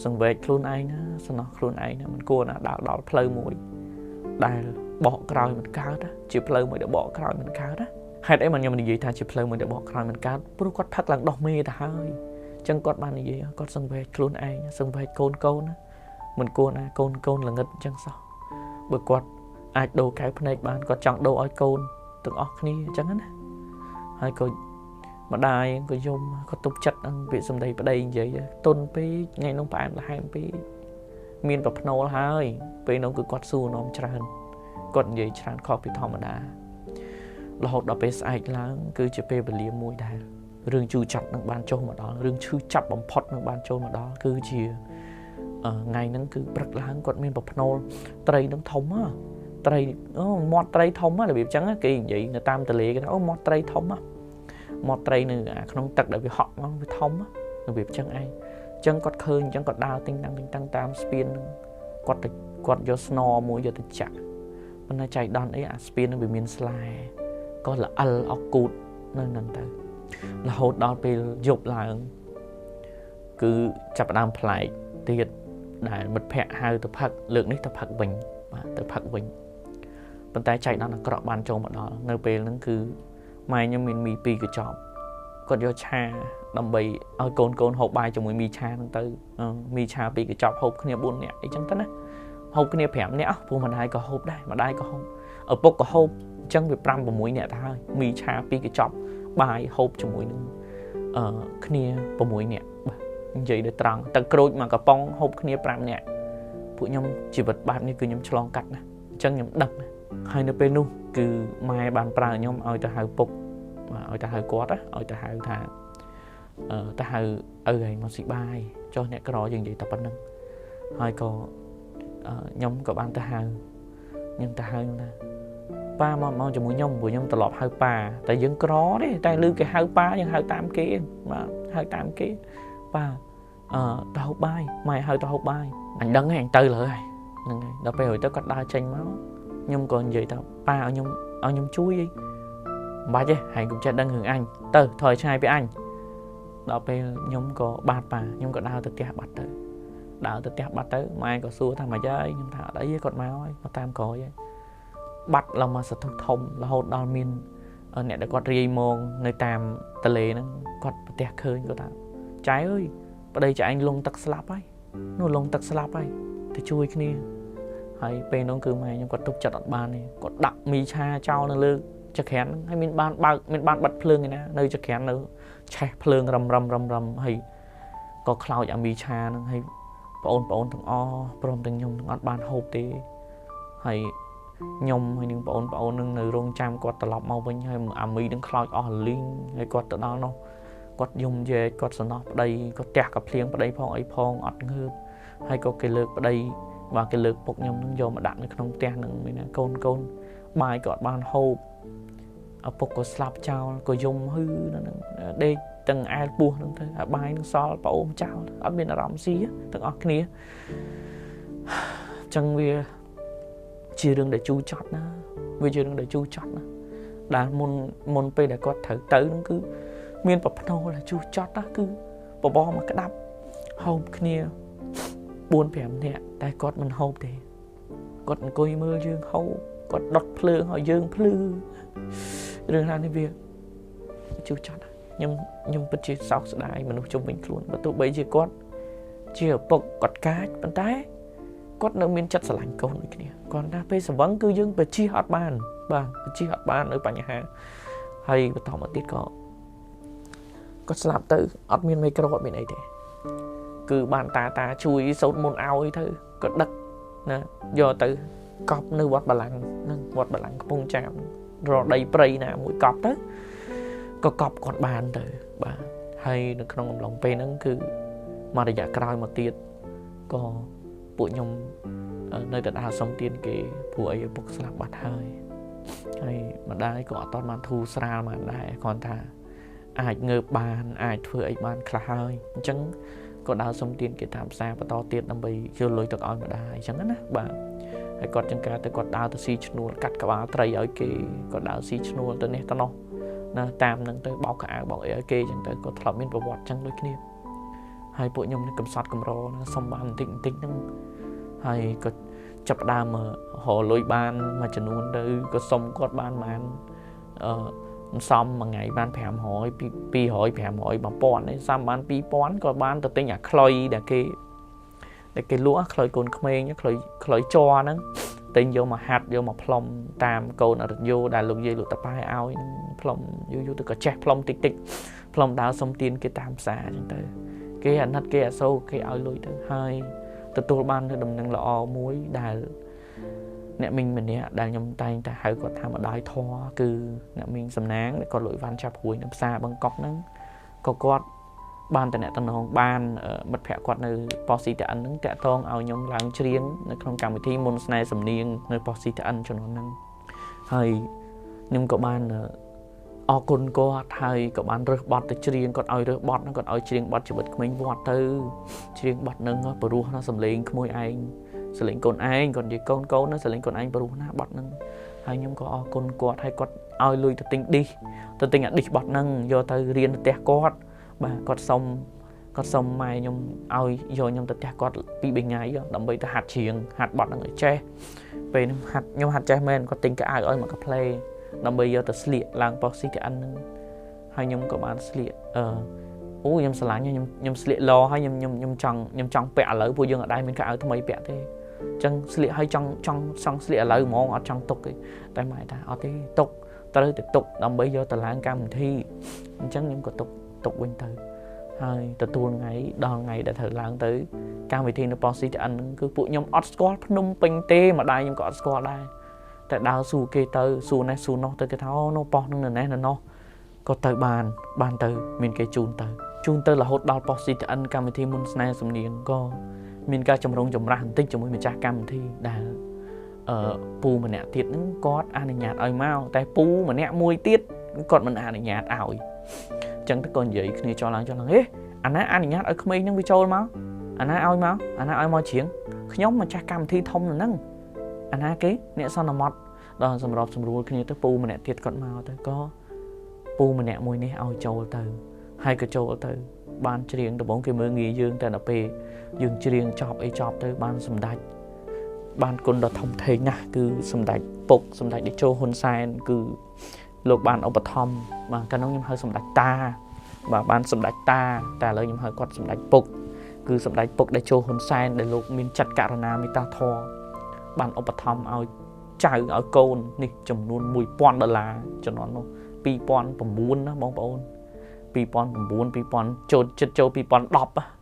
សង្វេគខ្លួនឯងណាសំណោះខ្លួនឯងណាមិនគួរណាដល់ផ្លូវមួយដែលបកក្រោយមិនកើតជាផ្លូវមួយដែលបកក្រោយមិនកើតហេតុអីមកខ្ញុំនិយាយថាជាផ្លូវមួយដែលបកក្រោយមិនកើតព្រោះគាត់ផឹកឡើងដោះមេទៅហើយអញ្ចឹងគាត់បាននិយាយគាត់សង្វេគខ្លួនឯងសង្វេគកូនណាមិនគួរណាកូនល្ងិតអញ្ចឹងសោះបើគាត់អាចដូរកែវភ្នែកបានគាត់ចង់ដូរឲ្យកូនទាំងអស់គ្នាអញ្ចឹងណាហើយក៏ម្ដាយក៏យំក៏ទុកចិត្តនឹងពាក្យសម្ដីប្តីនិយាយទុនពេកថ្ងៃនោះផ្អែមល្ហែមពេកមានប្រភ្នូលហើយពេលនោះគឺគាត់សួរនាំច្រើនគាត់និយាយច្រើនខុសពីធម្មតារហូតដល់ពេលស្អែកឡើងគឺជាពេលវេលាមួយដែលរឿងជូរចត់នឹងបានចូលមកដល់រឿងឈឺចាប់បំផុតនឹងបានចូលមកដល់គឺជាថ្ងៃហ្នឹងគឺព្រឹកឡើងគាត់មានប្រភ្នូលត្រីនឹងធំត្រីមាត់ត្រីធំរបៀបចឹងគេនិយាយនៅតាមទន្លេគេថាមាត់ត្រីធំមាត់ត្រីនៅក្នុងទឹកដែលវាហក់មកវាធំរបៀបចឹងឯងអញ្ចឹងគាត់ឃើញអញ្ចឹងគាត់ដើរទិញតាំងតាមស្ពានហ្នឹងគាត់យកស្នមួយយកទៅចាក់ប៉ុន្តែចៃដន្យអីអាស្ពានហ្នឹងវាមានស្លែក៏ល្អិលអកូតនៅហ្នឹងទៅរហូតដល់ពេលយប់ឡើងគឺចាប់ផ្ដើមប្លែកទៀតដែលមិត្តភ័ក្តិហៅទៅផឹកលើកនេះទៅផឹកវិញបាទទៅផឹកវិញប៉ុន្តែចៃដន្យអាក្រក់បានចូលមកដល់នៅពេលហ្នឹងគឺម៉ែខ្ញុំមានមី2កញ្ចប់គាត់យកឆាដើម្បីឲ្យកូនហូបបាយជាមួយមីឆាហ្នឹងទៅមីឆា2កញ្ចប់ហូបគ្នា4នាក់អីចឹងទៅណាហូបគ្នា5នាក់ព្រោះម្ដាយក៏ហូបដែរម្ដាយក៏ហូបឪពុកក៏ហូបអញ្ចឹងវា5 6នាក់ទៅហើយមីឆា2កញ្ចប់បាយហូបជាមួយនឹងគ្នា6នាក់បាទនិយាយទៅត្រង់ទឹកក្រូចមួយកំប៉ុងហូបគ្នា5នាក់ពួកខ្ញុំជីវិតបែបនេះគឺខ្ញុំឆ្លងកាត់ណាអញ្ចឹងខ្ញុំដឹងណាហើយនៅពេលនោះគឺម៉ែបានប្រើខ្ញុំឲ្យទៅហៅពុកឲ្យទៅហៅគាត់ឲ្យទៅហៅថាទៅហៅឪឯងមកស៊ីបាយចុះអ្នកក្រយើងនិយាយតែប៉ុណ្្នឹងហើយក៏ខ្ញុំក៏បានទៅហៅខ្ញុំទៅហៅថាប៉ាមកជាមួយខ្ញុំព្រោះខ្ញុំត្រឡប់ហៅប៉ាតែយើងក្រទេតែឮគេហៅប៉ាយើងហៅតាមគេបាទហៅតាមគេប៉ាទៅហូបបាយម៉ែហៅទៅហូបបាយអញដឹងហើយអញទៅលើហើយហ្នឹងហើយដល់ពេលរួចទៅគាត់ដើរចេញមកខ្ញុំក៏និយាយថាប៉ាឲ្យខ្ញុំជួយអីមិនបាច់ទេហើយកុំចេះដឹងរឿងអញទៅថយឆ្ងាយពីអញដល់ពេលខ្ញុំក៏បាត់ប៉ាខ្ញុំក៏ដើរទៅផ្ទះបាត់ទៅម៉ែក៏សួរថាម៉េចហើយខ្ញុំថាអត់អីទេគាត់មកហើយមកតាមក្រោយហើយបាត់ឡើងមកសតុធំរហូតដល់មានអ្នកដែលគាត់រាយមកនៅតាមទន្លេហ្នឹងគាត់ប្រទះឃើញគាត់ថាចៃអើយប្តីចៃឯងលងទឹកស្លាប់ហើយនោះលងទឹកស្លាប់ហើយទៅជួយគ្នាហើយពេលនោះគឺម៉ែខ្ញុំគាត់ទុកចិត្តអត់បានទេគាត់ដាក់មីឆាចោលនៅលើចក្រានហើយមានបានបិទភ្លើងឯណានៅចក្រាននៅឆេះភ្លើងរឹមហើយ ក៏ខ្លោចអាមីឆាហ្នឹងហើយបងប្អូនទាំងអស់ព្រមទាំងខ្ញុំទាំងអត់បានហូបទេហើយខ្ញុំហើយនឹងបងប្អូននឹងនៅរងចាំគាត់ត្រឡប់មកវិញហើយអាមីនឹងខ្លោចអស់លីងហើយគាត់ទៅដល់នោះគាត់យំយែកគាត់សំណោះប្តីគាត់ទះកាភ្លៀងប្តីផងអីផងអត់ងើបហើយក៏គេលើកប្តីបាទគេលើកពុកខ្ញុំនឹងយកមកដាក់នៅក្នុងផ្ទះនឹងមានណាកូនបាយក៏អត់បានហូបឪពុកក៏ស្លាប់ចោលក៏យំហឺហ្នឹងដេកទាំងអែលពោះហ្នឹងទៅអាបាយនឹងសល់ប្អូនចោលអត់មានអារម្មណ៍ស៊ីទាំងអស់គ្នាចឹងវាជារឿងដែលជូរចត់ណាវាជារឿងដែលជូរចត់ណាដែលមុនពេលដែលគាត់ត្រូវទៅហ្នឹងគឺមានប្រផ្នូលដែលជូរចត់ណាគឺបបមកក្តាប់ហូបគ្នា4-5 នាក់តែគាត់មិនហូបទេគាត់អង្គុយមើលយើងហូបគាត់ដុតភ្លើងឲ្យយើងភ្លឺរឿងរ៉ាវនេះវាជូរចត់ខ្ញុំពិតជាសោកស្ដាយមនុស្សជុំវិញខ្លួនបើទោះបីជាគាត់ជាឪពុកគាត់កាចប៉ុន្តែគាត់នៅមានចិត្តស្រឡាញ់កូនដូចគ្នាគាត់ថាពេលស្វឹងគឺយើងបជាអត់បានបាទបជាអត់បាននៅបញ្ហាហើយបន្តមកទៀតក៏គាត់ស្លាប់ទៅអត់មានមេក្រូអត់មានអីទេគឺបានតាជួយសូត្រមន្តឲ្យទៅក៏ដឹកណាយកទៅកប់នៅវត្តបលាំងនឹងវត្តបលាំងកំពង់ចាមរដីព្រៃណាមួយកប់ទៅក៏កប់គាត់បានទៅបាទហើយនៅក្នុងអំឡុងពេលហ្នឹងគឺមករយៈក្រោយមកទៀតក៏ពួកខ្ញុំនៅតែដើរសុំទានគេព្រោះអីឪពុកស្លាប់បាត់ហើយម្ដាយក៏អត់តបានធូរស្រាលមកដែរគាត់ថាអាចងើបបានអាចធ្វើអីបានខ្លះហើយអញ្ចឹងក៏ដើរសុំទានគេតាមផ្សារបន្តទៀតដើម្បីយកលុយទៅឲ្យម្ដាយអញ្ចឹងណាបាទហើយគាត់ចង្ការទៅគាត់ដើរទៅស៊ីឈ្នួលកាត់ក្បាលត្រីឲ្យគេគាត់ដើរស៊ីឈ្នួលទៅនេះទៅនោះណាតាមនឹងទៅបោកកៅអៅបោកអីឲ្យគេអញ្ចឹងទៅគាត់ធ្លាប់មានប្រវត្តិអញ្ចឹងដូចគ្នាហើយពួកខ្ញុំនេះកំសត់កំរណាសុំបានបន្តិចហ្នឹងហើយក៏ចាប់ដើមរកលុយបានមួយចំនួនទៅក៏សុំគាត់បានបានសំមួយថ្ងៃបាន500 200 500 1000នេះសំបាន2000ក៏បានទៅទិញអាខ្លុយដែលគេលក់ខ្លុយកូនក្មេងខ្លុយជ័រហ្នឹងទិញយកមកហាត់យកមកផ្លុំតាមកូនអរិយោដែលលោកយាយលោកតាប៉ែឲ្យហ្នឹងផ្លុំយូរទៅក៏ចេះផ្លុំតិចផ្លុំដើរសុំទានគេតាមផ្សារអញ្ចឹងទៅគេអាណិតគេអសូរគេឲ្យលុយទៅហើយទទួលបាននូវដំណឹងល្អមួយដែលអ្នកមីងម្នាក់ដែលខ្ញុំតែងតែហៅគាត់ថាម្ដាយធរគឺអ្នកមីងសំណាងដែលគាត់លុយវ៉ាន់ចាប់រួយនៅផ្សារបឹងកុកហ្នឹងក៏គាត់បានតំណងបានមិត្តភក្តិគាត់នៅប៉ុស្តិ៍ CTN ហ្នឹងតាក់ទងឲ្យខ្ញុំឡើងច្រៀងនៅក្នុងកម្មវិធីមុនស្នេហ៍សំនៀងនៅប៉ុស្តិ៍ CTN ជំនាន់ហ្នឹងហើយខ្ញុំក៏បានអរគុណគាត់ហើយក៏បានរើសបទទៅច្រៀងគាត់ឲ្យរើសបទហ្នឹងគាត់ឲ្យច្រៀងបទជីវិតក្មេងវត្តទៅច្រៀងបទហ្នឹងព្រោះណាសំឡេងក្មួយឯងសលេងកូនឯងគាត់និយាយកូនណាសលេងកូនឯងព្រោះណាបទហ្នឹងហើយខ្ញុំក៏អរគុណគាត់ហើយគាត់ឲ្យលុយទៅទិញឌីសទៅទិញអាឌីសបទហ្នឹងយកទៅរៀនទៅផ្ទះគាត់បាទគាត់សុំម៉ែខ្ញុំឲ្យយកខ្ញុំទៅផ្ទះគាត់2-3ថ្ងៃដើម្បីទៅហាត់ច្រៀងហាត់បទហ្នឹងឲ្យចេះពេលហ្នឹងខ្ញុំហាត់ចេះមែនគាត់ទិញកៅអៅឲ្យមកកាផ្លេដើម្បីយកទៅស្លៀកឡើងប៉ុស្តិ៍ CTN ហ្នឹងហើយខ្ញុំក៏បានស្លៀកខ្ញុំស្រឡាញ់ខ្ញុំស្លៀកឡហើយខ្ញុំចង់ពាក់ឥឡូវពួកយើងអត់ដែរមានកៅអៅថ្មីពាក់ទេអញ្ចឹងស្លៀកហើយចង់សង់ស្លៀកឥឡូវហ្មងអត់ចង់ទុកទេតែម៉ែថាអត់ទេទុកត្រូវតែទុកដើម្បីយកទៅឡើងកម្មវិធីអញ្ចឹងខ្ញុំក៏ទុកវិញទៅហើយទទួលថ្ងៃដល់ថ្ងៃដែលត្រូវឡើងទៅកម្មវិធីនៅប៉ុស្តិ៍ CTN ហ្នឹងគឺពួកខ្ញុំអត់ស្គាល់ភ្នំពេញទេម្ដាយខ្ញុំក៏អត់ស្គាល់ដែរតែដើរសួរគេទៅសួរនេះសួរនោះទៅគេថានោះប៉ុស្តិ៍ហ្នឹងនៅនេះនៅនោះក៏ទៅបានទៅមានគេជូនទៅរហូតដល់ប៉ុស្តិ៍ CTN កម្មវិធីមុនស្នេហ៍សំនៀងក៏មានការចម្រុងចម្រាស់បន្តិចជាមួយម្ចាស់កម្មវិធីដែលពូម្នាក់ទៀតហ្នឹងគាត់អនុញ្ញាតឲ្យមកតែពូម្នាក់មួយទៀតគាត់មិនអនុញ្ញាតឲ្យអញ្ចឹងទៅក៏និយាយគ្នាចោលឡើងអាណាអនុញ្ញាតឲ្យក្មេងហ្នឹងវាចូលមកអាណាឲ្យមកច្រៀងខ្ញុំម្ចាស់កម្មវិធីធំហ្នឹងអាណាគេអ្នកសន្មត់ដល់សម្របសម្រួលគ្នាទៅពូម្នាក់ទៀតគាត់មកទៅក៏ពូម្នាក់មួយនេះឲ្យចូលទៅហើយក៏ចូលទៅបានច្រៀងដំបូងគេមើលងាយយើងតែដល់ពេលយើងច្រៀងចប់ទៅបានសម្ដេចបានគុណដ៏ធំធេងណាស់គឺសម្ដេចពុកសម្ដេចតេជោហ៊ុនសែនគឺលោកបានឧបត្ថម្ភបាទកាលនោះខ្ញុំហៅសម្ដេចតាបាទបានសម្ដេចតាតែឥឡូវខ្ញុំហៅគាត់សម្ដេចពុកគឺសម្ដេចពុកតេជោហ៊ុនសែនដែលលោកមានចិត្តករុណាមេត្តាធម៌បានឧបត្ថម្ភឲ្យចៅឲ្យកូននេះចំនួន$1000ចំនួននោះ2009ណាបងប្អូន2009 2000ចូល2010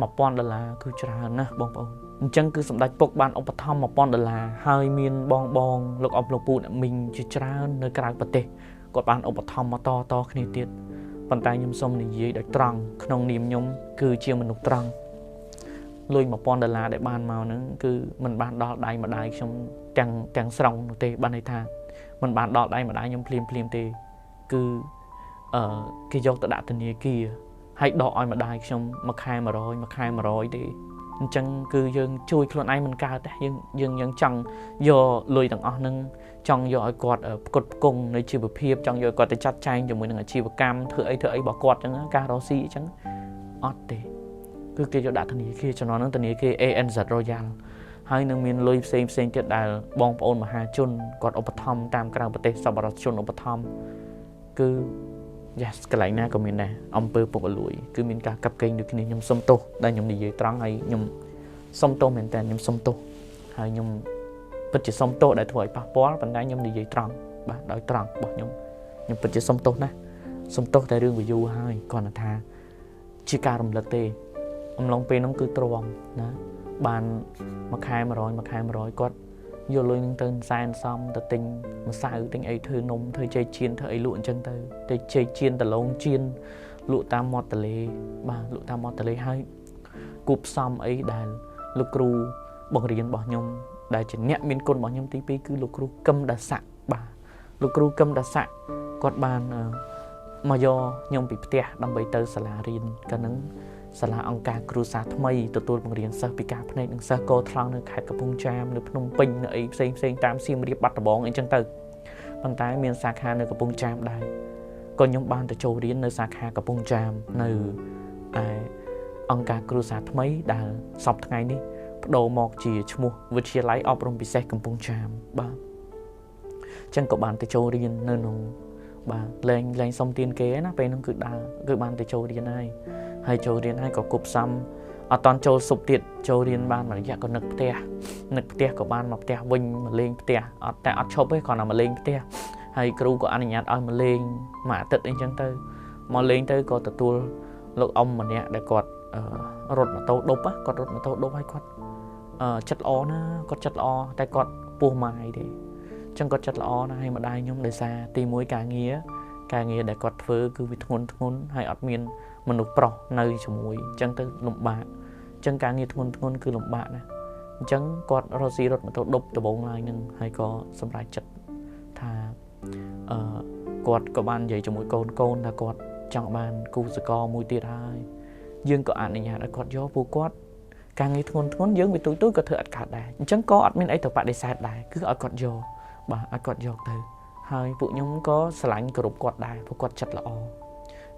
$1000 គឺច្រើនណាស់បងប្អូនអញ្ចឹងគឺសម្ដេចពុកបានឧបត្ថម្ភ$1000ហើយមានបងលោកអ៊ំលោកពូអ្នកមីងជាច្រើននៅក្រៅប្រទេសគាត់បានឧបត្ថម្ភមកតគ្នាទៀតប៉ុន្តែខ្ញុំសូមនិយាយដោយត្រង់ក្នុងនាមខ្ញុំគឺជាមនុស្សត្រង់លុយ$1000ដែលបានមកហ្នឹងគឺมันបានដល់ដៃម្ដាយខ្ញុំទាំងស្រុងនោះទេបានន័យថាมันបានដល់ដៃម្ដាយខ្ញុំភ្លាមទេគឺគេយកទៅដាក់ធនាគារហើយដកឲ្យម្ដាយខ្ញុំមួយខែ100ទេអញ្ចឹងគឺយើងជួយខ្លួនឯងមិនកើតទេយើងចង់យកលុយទាំងអស់ហ្នឹងចង់យកឲ្យគាត់ផ្គត់ផ្គង់នៅជីវភាពចង់យកគាត់ទៅចាត់ចែងជាមួយនឹងអាជីវកម្មធ្វើអីរបស់គាត់អញ្ចឹងការរកស៊ីអញ្ចឹងអត់ទេគឺគេយកដាក់ធនាគារចំណងហ្នឹងធនាគារ ANZ Royal ហើយនឹងមានលុយផ្សេងទៀតដែលបងប្អូនមហាជនគាត់ឧបត្ថម្ភតាមក្រៅប្រទេសសប្បុរសជនឧបត្ថម្ភគឺកន្លែងណាក៏មានដែរអំពើពុករលួយគឺមានការកាប់កេងដូចគ្នាខ្ញុំសុំទោសដែលខ្ញុំនិយាយត្រង់ហើយខ្ញុំសុំទោសមែនតើខ្ញុំសុំទោសហើយខ្ញុំពិតជាសុំទោសដែលធ្វើឲ្យប៉ះពាល់ប៉ុន្តែខ្ញុំនិយាយត្រង់បាទដោយត្រង់របស់ខ្ញុំពិតជាសុំទោសណាសុំទោសតែរឿង view ហើយគាត់ថាជាការរំលឹកទេអំឡុងពេលហ្នឹងគឺទ្រាំណាបានមួយខែ100គាត់យកលុយនឹងទៅសែនសំទៅទិញម្សៅទិញអីធ្វើនំធ្វើចេកចៀនធ្វើអីលក់អញ្ចឹងទៅចេកចៀនដលងចៀនលក់តាមមាត់ទន្លេបាទលក់តាមមាត់ទន្លេហើយគូផ្សំអីដែលលោកគ្រូបង្រៀនរបស់ខ្ញុំដែលជាអ្នកមានគុណរបស់ខ្ញុំទី2គឺលោកគ្រូកឹមដាស័កបាទលោកគ្រូកឹមដាស័កគាត់បានមកយកខ្ញុំពីផ្ទះដើម្បីទៅសាលារៀនកាលហ្នឹងសាលាអង្គការគ្រូសាស្ត្រថ្មីទទួលបង្រៀនសិស្សពិការភ្នែកនិងសិស្សកោថ្លង់នៅខេត្តកំពង់ចាមនៅភ្នំពេញនៅអីផ្សេងតាមសៀមរាបបាត់ដំបងអីចឹងទៅប៉ុន្តែមានសាខានៅកំពង់ចាមដែរក៏ខ្ញុំបានទៅចូលរៀននៅសាខាកំពង់ចាមនៅឯអង្គការគ្រូសាស្ត្រថ្មីដែលសប្តាហ៍ថ្ងៃនេះបដូរមកជាឈ្មោះវិទ្យាល័យអប់រំពិសេសកំពង់ចាមបាទចឹងក៏បានទៅចូលរៀននៅក្នុងបាទលែងសុំទានគេណាពេលហ្នឹងគឺបានទៅចូលរៀនហើយចូលរៀនហើយក៏គប់ផ្សំអត់តន់ចូលសុបទៀតចូលរៀនបានមួយរយៈក៏នឹកផ្ទះក៏បានមកផ្ទះវិញមកលេងផ្ទះអត់ឈប់ទេគ្រាន់តែមកលេងផ្ទះហើយគ្រូក៏អនុញ្ញាតឲ្យមកលេងមួយអាទិត្យអីចឹងទៅមកលេងទៅក៏ទទួលលោកអ៊ំម្នាក់ដែលគាត់រត់ម៉ូតូដប់គាត់រត់ម៉ូតូដប់ហើយគាត់ចិត្តល្អណាគាត់ចិត្តល្អតែគាត់ពោះម៉ាយទេអញ្ចឹងគាត់ចិត្តល្អណាស់ហើយម្ដាយខ្ញុំដោយសារទី1ការងារដែលគាត់ធ្វើគឺវាធ្ងន់ហើយអត់មានមនុស្សប្រុសនៅជាមួយអញ្ចឹងទៅលំបាកអញ្ចឹងការងារធ្ងន់គឺលំបាកណាអញ្ចឹងគាត់រត់ស៊ីរត់ម៉ូតូដប់ដំបងឡើងនឹងហើយក៏សម្រេចចិត្តថាគាត់ក៏បាននិយាយជាមួយកូនថាគាត់ចង់បានគូសកលមួយទៀតហើយយើងក៏អនុញ្ញាតឲ្យគាត់យកពួកគាត់ការងារធ្ងន់យើងវាទូចក៏ធ្វើអត់កើតដែរអញ្ចឹងក៏អត់មានអីទៅបដិសេធដែរគឺឲ្យគាត់យកបាទឲ្យគាត់យកទៅហើយពួកខ្ញុំក៏ស្រឡាញ់គោរពគាត់ដែរព្រោះគាត់ចិត្តល្អ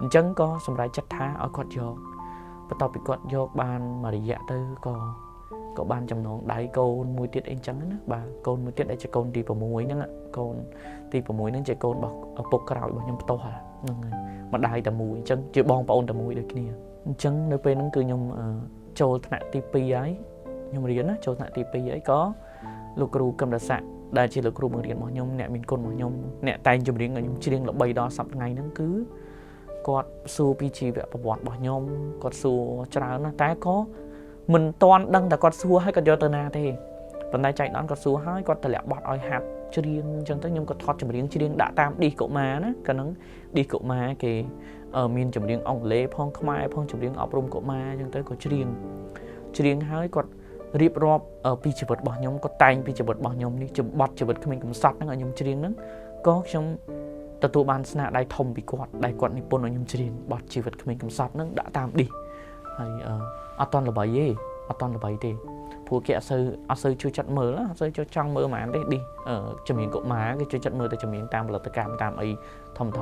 អញ្ចឹងក៏សម្រេចចិត្តថាឲ្យគាត់យកបន្ទាប់ពីគាត់យកបានមួយរយៈទៅក៏បានចំណងដៃកូនមួយទៀតអីចឹងណាបាទកូនមួយទៀតដែលជាកូនទី6ហ្នឹងកូនទី6ហ្នឹងជាកូនរបស់ឪពុកក្រោយរបស់ខ្ញុំផ្ទាល់ហ្នឹងហើយម្ដាយតែមួយអញ្ចឹងជាបងប្អូនតែមួយដូចគ្នាអញ្ចឹងនៅពេលហ្នឹងគឺខ្ញុំចូលថ្នាក់ទី2ហើយខ្ញុំរៀនណាចូលថ្នាក់ទី2ហើយក៏លោកគ្រូកឹមដាស័កដែលជាលោកគ្រូបង្រៀនរបស់ខ្ញុំអ្នកមានគុណរបស់ខ្ញុំអ្នកតែងចម្រៀងឲ្យខ្ញុំច្រៀងល្បីដល់សប្តាហ៍ថ្ងៃហ្នឹងគឺគាត់សួរពីជីវប្រវត្តិរបស់ខ្ញុំគាត់សួរច្រើនណាស់តែក៏មិនទាន់ដឹងតែគាត់សួរហើយគាត់យកទៅណាទេប៉ុន្តែចៃដន្យគាត់សួរហើយគាត់តម្លាក់បទឲ្យហាត់ច្រៀងអញ្ចឹងទៅខ្ញុំក៏ថតចម្រៀងច្រៀងដាក់តាមឌីសកុមារណាកាលហ្នឹងឌីសកុមារគេមានចម្រៀងអង់គ្លេសផងខ្មែរផងចម្រៀងអប់រំកុមារអញ្ចឹងទៅក៏ច្រៀងហើយគាត់រៀបរាប់ពីជីវិតរបស់ខ្ញុំគាត់តែងពីជីវិតរបស់ខ្ញុំនេះជាបទជីវិតក្មេងកំសត់ហ្នឹងឲ្យខ្ញុំច្រៀងហ្នឹងក៏ខ្ញុំទទួលបានស្នាដៃធំពីគាត់ដែលគាត់និពន្ធឲ្យខ្ញុំច្រៀងបទជីវិតក្មេងកំសត់ហ្នឹងដាក់តាមឌីសហើយអត់តន់ល្បីទេព្រោះគេអត់សូវជួយចាត់មើលអត់សូវចូលចង់មើលហ្មងទេឌីសចម្រៀងកុមារគេជួយចាត់មើលតែចម្រៀងតាមផលិតកម្មតាមអីធំហ្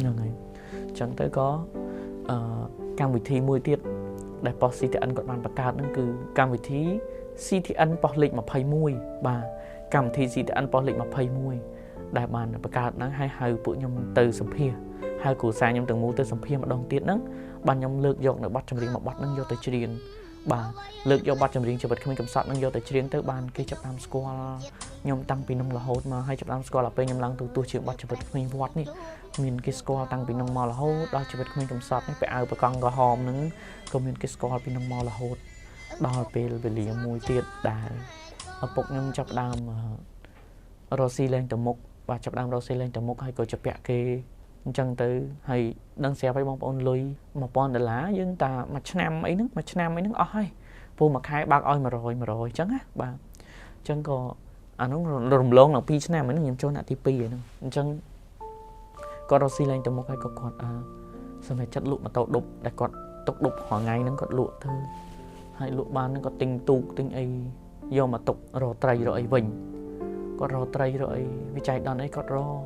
នឹងហើយអញ្ចឹងទៅក៏កម្មវិធីមួយទៀតដែលប៉ុស CTN គាត់បានបង្កើតហ្នឹងគឺកម្មវិធី CTN ប៉ុសលេខ21បាទកម្មវិធី CTN ប៉ុសលេខ21ដែលបានបង្កើតហ្នឹងហើយហៅពួកខ្ញុំទៅសម្ភាសហៅគ្រូសាស្ត្រខ្ញុំទាំងមូលទៅសម្ភាសម្ដងទៀតហ្នឹងបានខ្ញុំលើកយកនៅបទចម្រៀងមួយបទហ្នឹងយកទៅច្រៀង bà lực do bắt chấm riêng cho vật không cầm sọt năng do tới riêng tới bàn cái chập làm score nhom tăng pin nông là hốt mà hay chập làm score là pe nhom lăng tu chuyện bắt chập vật không vót ní miền cái score tăng pin nông mò là hốt đó chập vật không cầm sọt ní phải aoไปcon gò hòmนึงก็miền cái score pin nông mò là hốt đóไปvề liền mùi tiệt đà ở bụng nhom chập đam Rosie lên từ mục và chập đam Rosie lên từ mục hay có chập bẹ cái chân từ hay đang xe phải bong bóng lùi mà bong để lá nhưng ta mà năm ấy nước oi vô mà khai bạc oi mà rồi chấn á bà chân có nó rùng lông là pi năm ấy nó nhầm cho nãy tivi vậy nè chân có Rosie lên từ mục hay có còn xong rồi chất lụa mà tàu đục để còn tục đục hỏi ngày nó còn lụa thôi hay lụa ban nó có tinh tu tinh ấy do mà tục rồi tray rồi vinh có rồi tray rồi vì chạy đòn ấy có rồi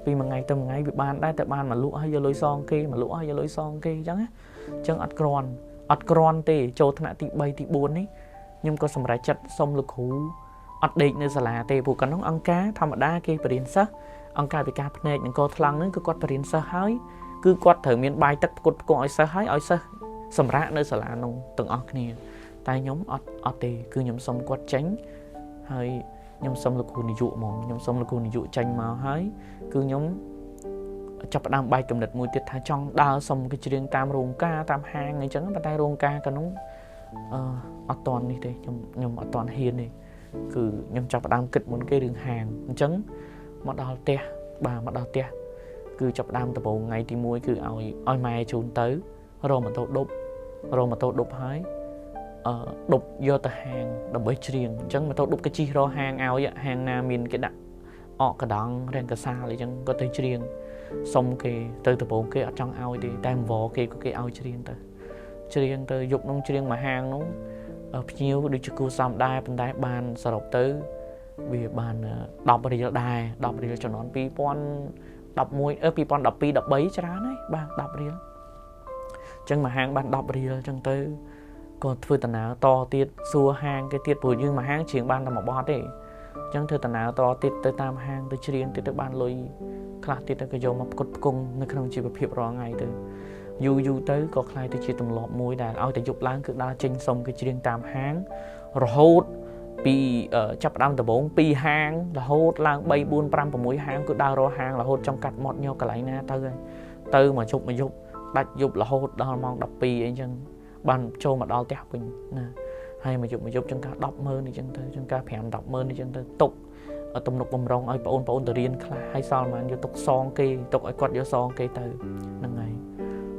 vì mà ngày tầm ngày bị banได้แต่ban mà lụa hay giờ lối son kia mà lụa hay giờ lối son kia chẳng á chẳng ắt cron tê châu thằng tị bay tị bốn ấy nhưng có sầm rải chặt xong lực hú ắt định nơi là tê phụ cắn nóng ăn cá thầm ở đa kia bền sắc ăn cá bị cá này những con thằng nữa cứ quạt bền sắc hái cứ quạt thở miền bay tắc cột cõi sắc hái ỏi sắc sầm rải nơi là nông từng óc nè tai nhóm ắt tê cứ nhóm xong quạt tránh hay nhóm xong lực hú đi dụ mỏng nhóm xong lực hú đi dụ tranh màu hái cứ nhóm chập đam bay cầm đợt mùi tiệt thái trong đào xong cái chuyện tam ruộng ca tam hang người chẳng bắt tay ruộng ca cái nó ở toàn đi đây nhóm ở toàn hiền này cứ nhóm chập đam kịch muốn cái đường hàng chẳng mà đào te bà mà đào te cứ chập đam từ bộ ngày thì mùi cứ oi mai chôn tới rồi mà tôi đục hái đục vô từ hàng đập bấy chuyện chẳng mà tôi đục cái chi ro hàng ao vậy hàng nam miền cái đạn cái đòn rèn cả xa lại chẳng có tới riêng xong cái từ bộ cái ở trong ao thì đang vò cái có cái ao riêng tới dục nông riêng mà hàng nó ở nhiều đi cho cô xăm đai bên đai bàn sờ đọc tới vì bàn đọc đi là đài đọc đi là cho nó pi pon đọc môi pi pon đọc pi đọc bấy cho nó đấy ba đọc đi chẳng mà hàng bàn đọc đi là chẳng tới còn thôi tận nào to tiết xua hàng cái tiết bùi nhưng mà hàng chuyện ban là một bó đấy chẳng thưa tận nào to tiết tới tam hang tới riêng tới ban lôi khá tiết tới cái dòng mập cột cung nó không chỉ bị hiệp rõ ngày từ du tới có khai tới chỉ tầm lọt môi đàn ao tới dục láng cứ đa chênh xong cái riêng tam hang rồi hốt pi chập đam từ bốn pi hang là hốt lang bay buôn pram của mỗi hang cứ đa ro hang là hốt trong cắt mọt nhau cả lại na tư mà chụp đặt dục là hốt đo mong đập pi ấy chân ban châu mà đo tép mình nè hay mà chụp chân cá đọc mơ đi chân tới chân cá phèm đọc mơ đi chân tới tục ở tầm nục bầm rong ai bảo từ riêng hay sao mà vô tục son kia tục ai quạt vô son kia từ năng ngày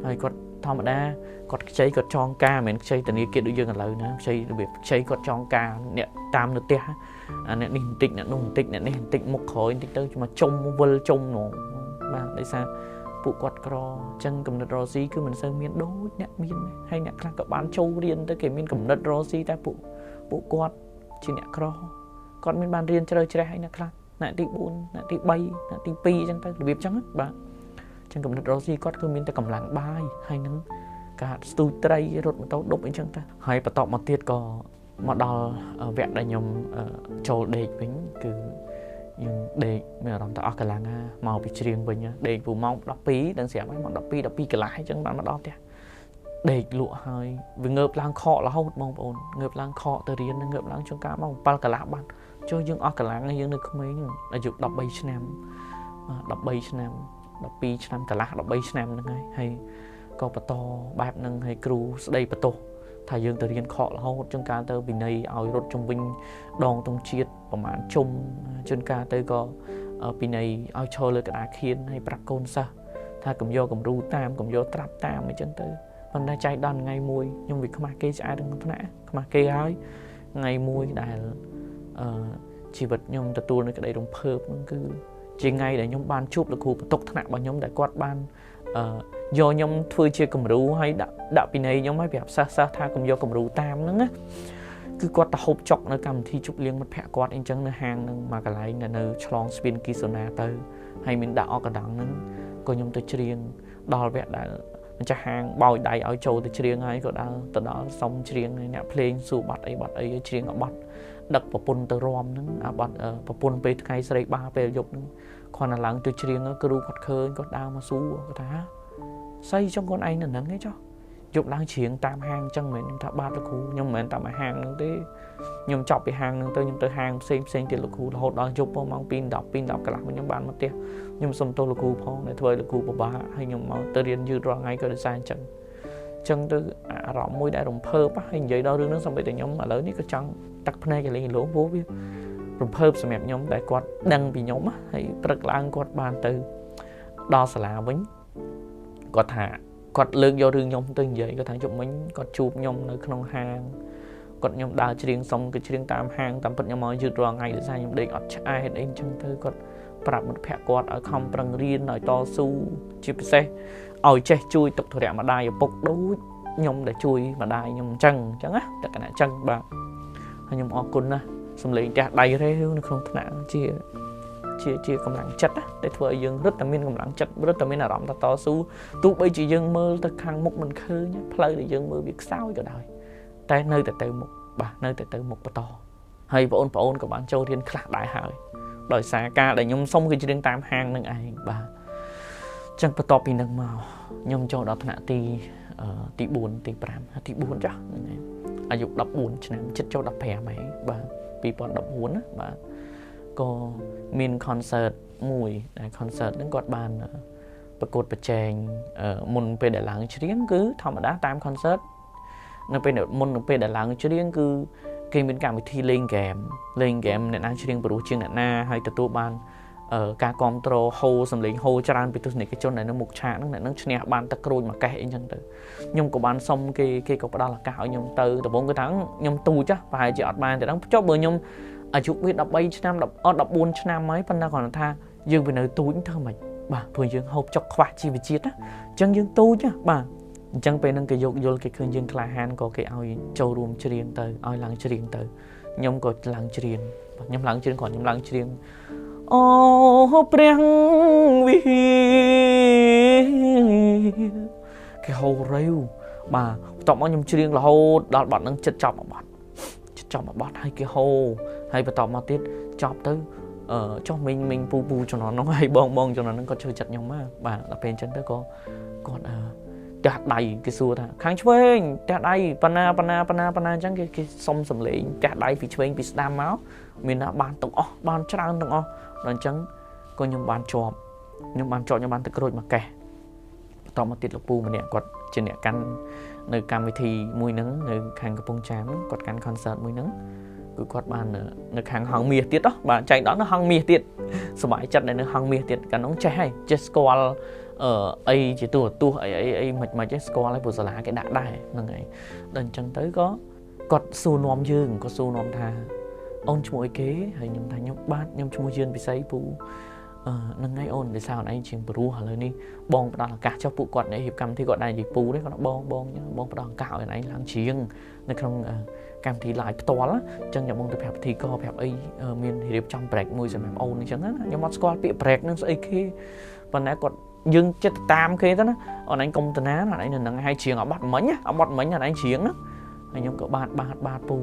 hay quạt thom ở đa quạt cháy quạt tròn ca mình cháy từนี้kia đối dương là lời nữa cháy đặc biệt cháy quạt tròn ca nè tam được tia nè đình tịnh nè nung tịnh nè tịnh một khối tịnh tới mà trông vơi trông nó mà tại sao phụ quạt cò chân cầm nứt Rosie cứ mình sơn miên đôi nè miên hay nè các bạn châu riêng tới cái miên cầm nứt Rosie ta phụ quạt chỉ nè cò còn miên bàn riêng chơi hay nè các nè tị buôn nè tị bay nè tị pi chân ta việc chẳng hết bạn chân cầm nứt Rosie quạt cứ miên ta cầm lạng bay hay nứng cả stu tray rốt mà tao đục ấy chân ta hay bắt tọt một tiết có một đò vẹn đại nhom châu đề bính cứ nhưng để mình làm tạo cái làng màu bị riêng với nhá để vụ mong đọc pí đang xẻ mấy món đọc pi cái lái chẳng bạn mà đo thế để lụa hơi vì ngợp lang kho là hốt mong ổn ngợp lang kho từ riêng ngợp lang trong cá mong pal cái lá bạn cho những cái làng này những được không mấy nhưng là chụp đọc bay năm đọc pi năm cái lá đọc bay năm nữa hay có bắt to bạp nâng hay cừu đây bắt to thầy dương từ riêng khó là hốt trong cá tơ vì này ao rốt trong vinh đòn trong chiết và màn chung trên cá tơ có vì này ao cho lời cả khiên hay bạc côn sa tha cầm vô cầm ru tam cầm vô trap tam ở chân tơ mình đã chạy đòn ngày mùi nhưng vì không ai kê ai đừng nã không ai kê ai ngày mùi đại chỉ vật nhung từ tuôn cái đây đồng phớp cứ chỉ ngay để nhóm ban chụp là khu tục thằng nào nhóm đại quạt ban do nhóm thôi chia cầm rú hay đạo pin này nhóm mấy việc xa tha cùng do cầm rú tam nữa cứ quạt ta hộp chọc nó cầm thi chụp liên một phe quạt anh chẳng nó hàng mà cái lại là nơi chlong spin kisona tới hay mình đạo cả đằng nữa coi nhóm tới riêng đo vẹn đã cho hàng bao đầy ở châu tới riêng ấy có đã từ đó xong riêng này nè playing su bật ấy riêng ở bật đặt vào pun từ rom nữa bật vào pun về ngày sau đây 3 về dục nữa còn là lăng từ riêng nó cứ quạt khơi quạt đau mà su cái thá xây trong con anh là nắng ấy cho dục đang chiến tam hang chẳng mình thà ba là khu nhưng mình tam hang nữa thế nhưng chọc bị hang nữa tôi nhưng tới hang xem tiền là khu hột đó dục bao mang pin đọc cái lạc của những bạn mất tiền nhưng xong tôi là khu phong này thôi là khu của bà hay nhưng mà tôi điền dư rồi ngay cái design chân tôi rõ môi đã đồng phơ bắt hình vậy đó đương nó xong bị từ nhóm mà lớn ní có chân tắc này cái liền lỗ vô biết đồng phơ xem đẹp nhóm đại quạt đăng bị nhóm hay rất là ăn quạt bàn từ đo xả lá với quạt hạ quạt lược do đương nhóm tôi vậy có thằng chụp mình quạt chụp nhóm nơiក្នុងhàng quạt nhóm đào chiếng xong cái chiếng tam hàng tam bật nhóm mới dư rồi ngay để ra nhóm đây ọt ai hết anh chân tôi quạtปรับมันแผลกอดเอาคำปรังเรียนหน่อยต่อสู้ชิปเซ่เอาใจช่วยตกถั่วแดงมาได้ปกดูยมได้ช่วยมาได้ยมจังáแต่ขณะจังแบบยมออกกุนนะสำเร็จจะได้เร็วในขนมขนาดเชี่ยกำลังจัดนะได้ถั่วยังrất là miênกำลังจัดrất là miênอารมณ์ต่อสู้ตู้ใบจียังมือตะคังมุกมันคืนเนี่ยเพลย์ได้ยังมือviệc saoก็ได้แต่เนยแต่เติมมุกบ่เนยแต่เติมมุกต่อให้ปอนกับบ้านโจเทียนขลักได้หายโดยสาการได้ยมส่งคือจะเดินตามห้างนั่งไอ้บ่าจังประตอบปีนังเมายมโจดอกธนาตีบุญตีปรามตีบุญจ้ะอายุดับบุญฉะนั้นจิตโจดับแผลไหมบ่าปีปอนดับบุญนะบ่าก็มีคอนเสิร์ตมวยคอนเสิร์ตนั่งกอดบานประกวดประแจงมุนไปเดลังเชียงคือธรรมดาตามคอนเสิร์ตนั่นเป็นมุนไปเดลังเชียงคือkhi bên cạnh thi lên game này đang chơi bự chương này na hay từ ban cả control hold sầm lính hold cho anh bị tụt này cái chỗ này nó mục trạng nó chèn ban tắc rồi mà kệ chân từ nhung của ban xong cái cục đó là cạo nhung từ 4 cái tháng nhung tu chứ vài chị ọt ban thì đang chốt bờ nhung ở chụp biết đập bay năm đập buôn năm mấy phân ra còn tha dương về nơi tu những thơ mày bà vừa dương hộp chọc khoa chi về chiết á chân dương tu chứ bà chẳng phải nâng cái vô cái khơi dương khai han có cái ao châu rùm chuyền từ ao lăng chuyền từ nhom có lăng chuyền nhom lăng chuyền còn nhom lăng chuyền ô preng vi cái hồ rêu bà tọm nhom chuyền là hồ đọt bọt nâng chật chọc mà bọt hay cái hồ hay bà tọm mà tiết chọc tới cho mình pu cho nó hay bong cho nó có chơi chặt nhau mà bà là bên chân tới có còn chặt đầy cái xua ta kháng chơi chặt đầy pana chẳng cái sông sầm lệ chặt đầy vì chơi vì đam máu mình đã bàn tụng bàn trăng tụng rồi chẳng có những bàn chọn những bàn tự rồi mà kẻ tao mà tiết lục pu mà nè quạt trên nè căn nơi cam vị thì mùi nắng nơi hàng cái bông chám quạt căn concert mùi nắng cứ quạt bàn nơi hàng hàng mía tiết đó bà chạy đó nó hàng mía tiết số bài chặt này nó hàng mía tiết cả nóng cháy hay just call ai chỉ tu ai mà just call lại bùa lá cái đã đại là ngày đần chân tới có quạt xu nóm dương có xu nóm tha ông chung kế hay nhom thay nhom bát nhom chung dương bị say pu nâng ngay ôn để sao này chuyện bru hả lời đi bong đó là cả cho phụ quạt này hiệp cầm thì gọi này gì pu đấy còn bong nhá bong đó cạo này anh lang chiêng nên không cầm thì lại to lắm chân nhà bong từ phèp thì co phèp ấy miền thì đẹp trong break mùi rồi mà ôn này chẳng á nhưng mà squat bị break nên sẽ khi và nãy còn dương chết tam khi đó ở anh công tân á là anh nâng hai chiêng ở bắt mấy nhá ở bắt mấy là anh chiêng đó anh nhóm có ba pu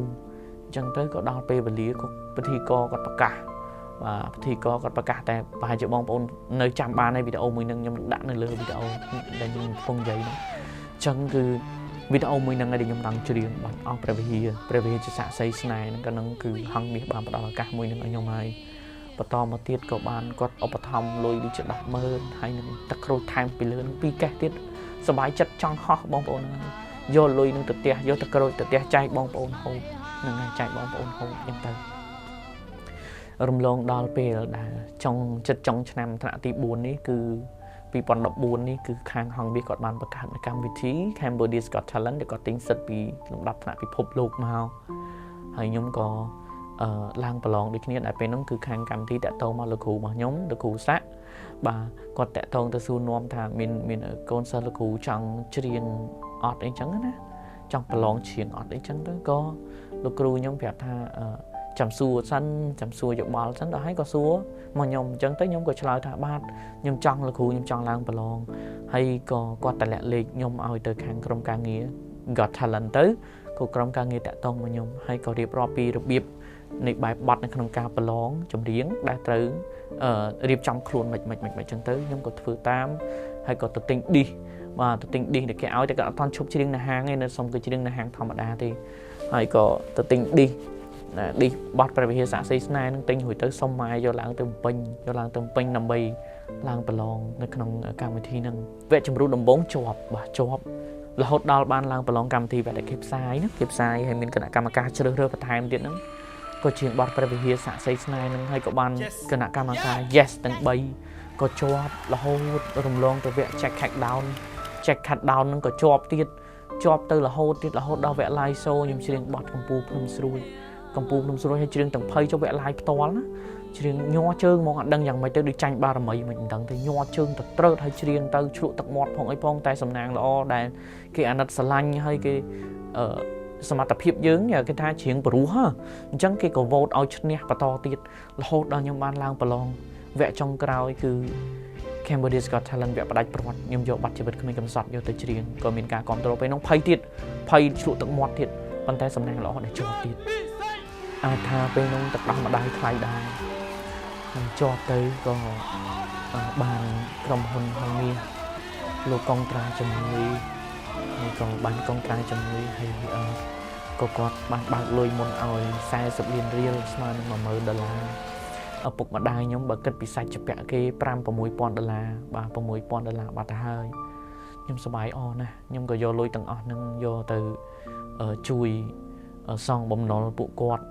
chân tới có đau pe và lý có thi co còn cả và thi co còn cảแต่vài triệu bong ôn nơi chạm ba này video mình nâng nhom đã nơi lơ video đây nhung phong giấy đó chân cứ video mình nâng này để nhom đăng chưa điện bạn ao preview cho xã xây này nó nâng cứ hăng miệt bàn đó là cả mình nâng ở nhom này và to mà tiết của bạn có ở bậc thang lôi đi chuyện đặt mơ hay nâng tắc rồi time bị lớn pi cái tiết sờ bãi chất trong ho bong ôn vô lôi nâng tự tiệt vô tắc rồi tự tiệt chạy bong ôn hô nâng này chạy bong ôn hô nhân tới rung lông đo pe là trong chất trong năm thằng tí buồn ní cứ vì bọn đọc buồn ní cứ khang hằng biết còn bàn bậc hạng cam vị trí Cambodia's Got Talent để có tính sật vì đọc thằng bị phụp lục màu hay nhóm có lang bờ lon đi kia đại bên nó cứ khang cam thì đã tàu mà lực hù mà nhóm lực hù sát bà còn tệ tông từ xu nom thà mình ở con sơn lực hù trong riêng ọt ấy trắng á trong bờ lon chiếng ọt ấy trắng đó có lực hù nhóm phèo tha chăm xua xanh chăm xua dọc bò xanh đó hay có xua mà nhom chân tới nhom có chơi thả bát nhom chọn là khu nhom chọn lang bờ lon hay có qua tài lệ lịch nhom ao tới khang krom ca nghĩa Got Talent tới cô krom ca nghĩa tệ tông mà nhom hay có điệp ropi được biệp này bài bậtในក្នុងការបឡងចម្រៀងដែលត្រូវរៀបចំខ្លួនមិនចឹងទៅខ្ញុំក៏ធ្វើតាមហើយក៏ទៅទិញឌីស បាទទៅទិញឌីសដែលគេឲ្យតែគាត់អត់ថន់ឈប់ច្រៀងនៅហាងឯនៅសុំគឺច្រៀងនៅហាងធម្មតាទេហើយក៏ទៅទិញឌីសបទព្រះវិហារសាក់សីស្នេហ៍នឹងទិញរួចទៅសុំម៉ែយកឡើងទៅពេញដើម្បីឡើងប្រឡងនៅក្នុងកម្មវិធីហ្នឹងវគ្គជំរុញដំបូងជាប់រហូតដល់បានឡើងប្រឡងកម្មវិធីវគ្គដែលគេផ្សាយណាគេផ្សាយហើយមានគណៈកម្មការជ្រើសរើសបន្ថែមទៀតហ្នឹងក៏ជាងបទព្រះវិហារសាក់សីស្នេហ៍ហ្នឹងហើយក៏បានគណៈកម្មការ Yes ទាំង3ក៏ជាប់រហូតរំលងទៅវគ្គ Check Cut Down ហ្នឹងក៏ជាប់ទៅរហូតដល់វគ្គ Live Show ខ្ញុំច្រៀងបទកំពូលភ្នំស្រួយហើយច្រៀងទាំងភ័យចុះវគ្គ Live ផ្ទាល់ណាច្រៀងញ័រជើងហ្មងអត់ដឹងយ៉ាងម៉េចទៅដូចចាញ់បារមីមិនដឹងទៅញ័រជើងទៅត្រើតហើយច្រៀងទៅជ្រក់ទឹកមាត់ផងអីផងតែសំណាងល្អដែលគេអាណិតស្រឡាញ់ហើយគេសមត្ថភាពយើងគេថាច្រៀងព្រោះអញ្ចឹងគេក៏ vote ឲ្យឈ្នះបន្តទៀតរហូតដល់ខ្ញុំបានឡើងប្រឡងវគ្គចុងក្រោយគឺ Cambodia's Got Talent វគ្គផ្ដាច់ព្រាត់ខ្ញុំយកបាត់ជីវិតគ្មានកំសត់យកទៅច្រៀងក៏មានការគ្រប់គ្រងពេលនោះភ័យជ្រក់ទឹកមាត់ទៀតប៉ុន្តែសំណាងល្អដែលជាប់ទៀតអាចថាពេលនោះទឹកដោះម្ដាយថ្លៃដែរជាប់ទៅក៏បានក្រុមហ៊ុនហើយមានលោកកងត្រាជំនួយហើយក៏បានកងត្រាជំនួយហើយក៏គាត់បានបើកលុយមុនឲ្យ40លានរៀលស្មើនឹង$10,000ឪពុកម្ដាយខ្ញុំបើគិតពីសាច់ជាពាក់គេ$5,000-6,000បាទ$6,000បាត់ទៅហើយខ្ញុំសប្បាយអរណាស់ខ្ញុំក៏យកលុយទាំងអស់ហ្នឹងយកទៅជួយសងបំណុលពួកគាត់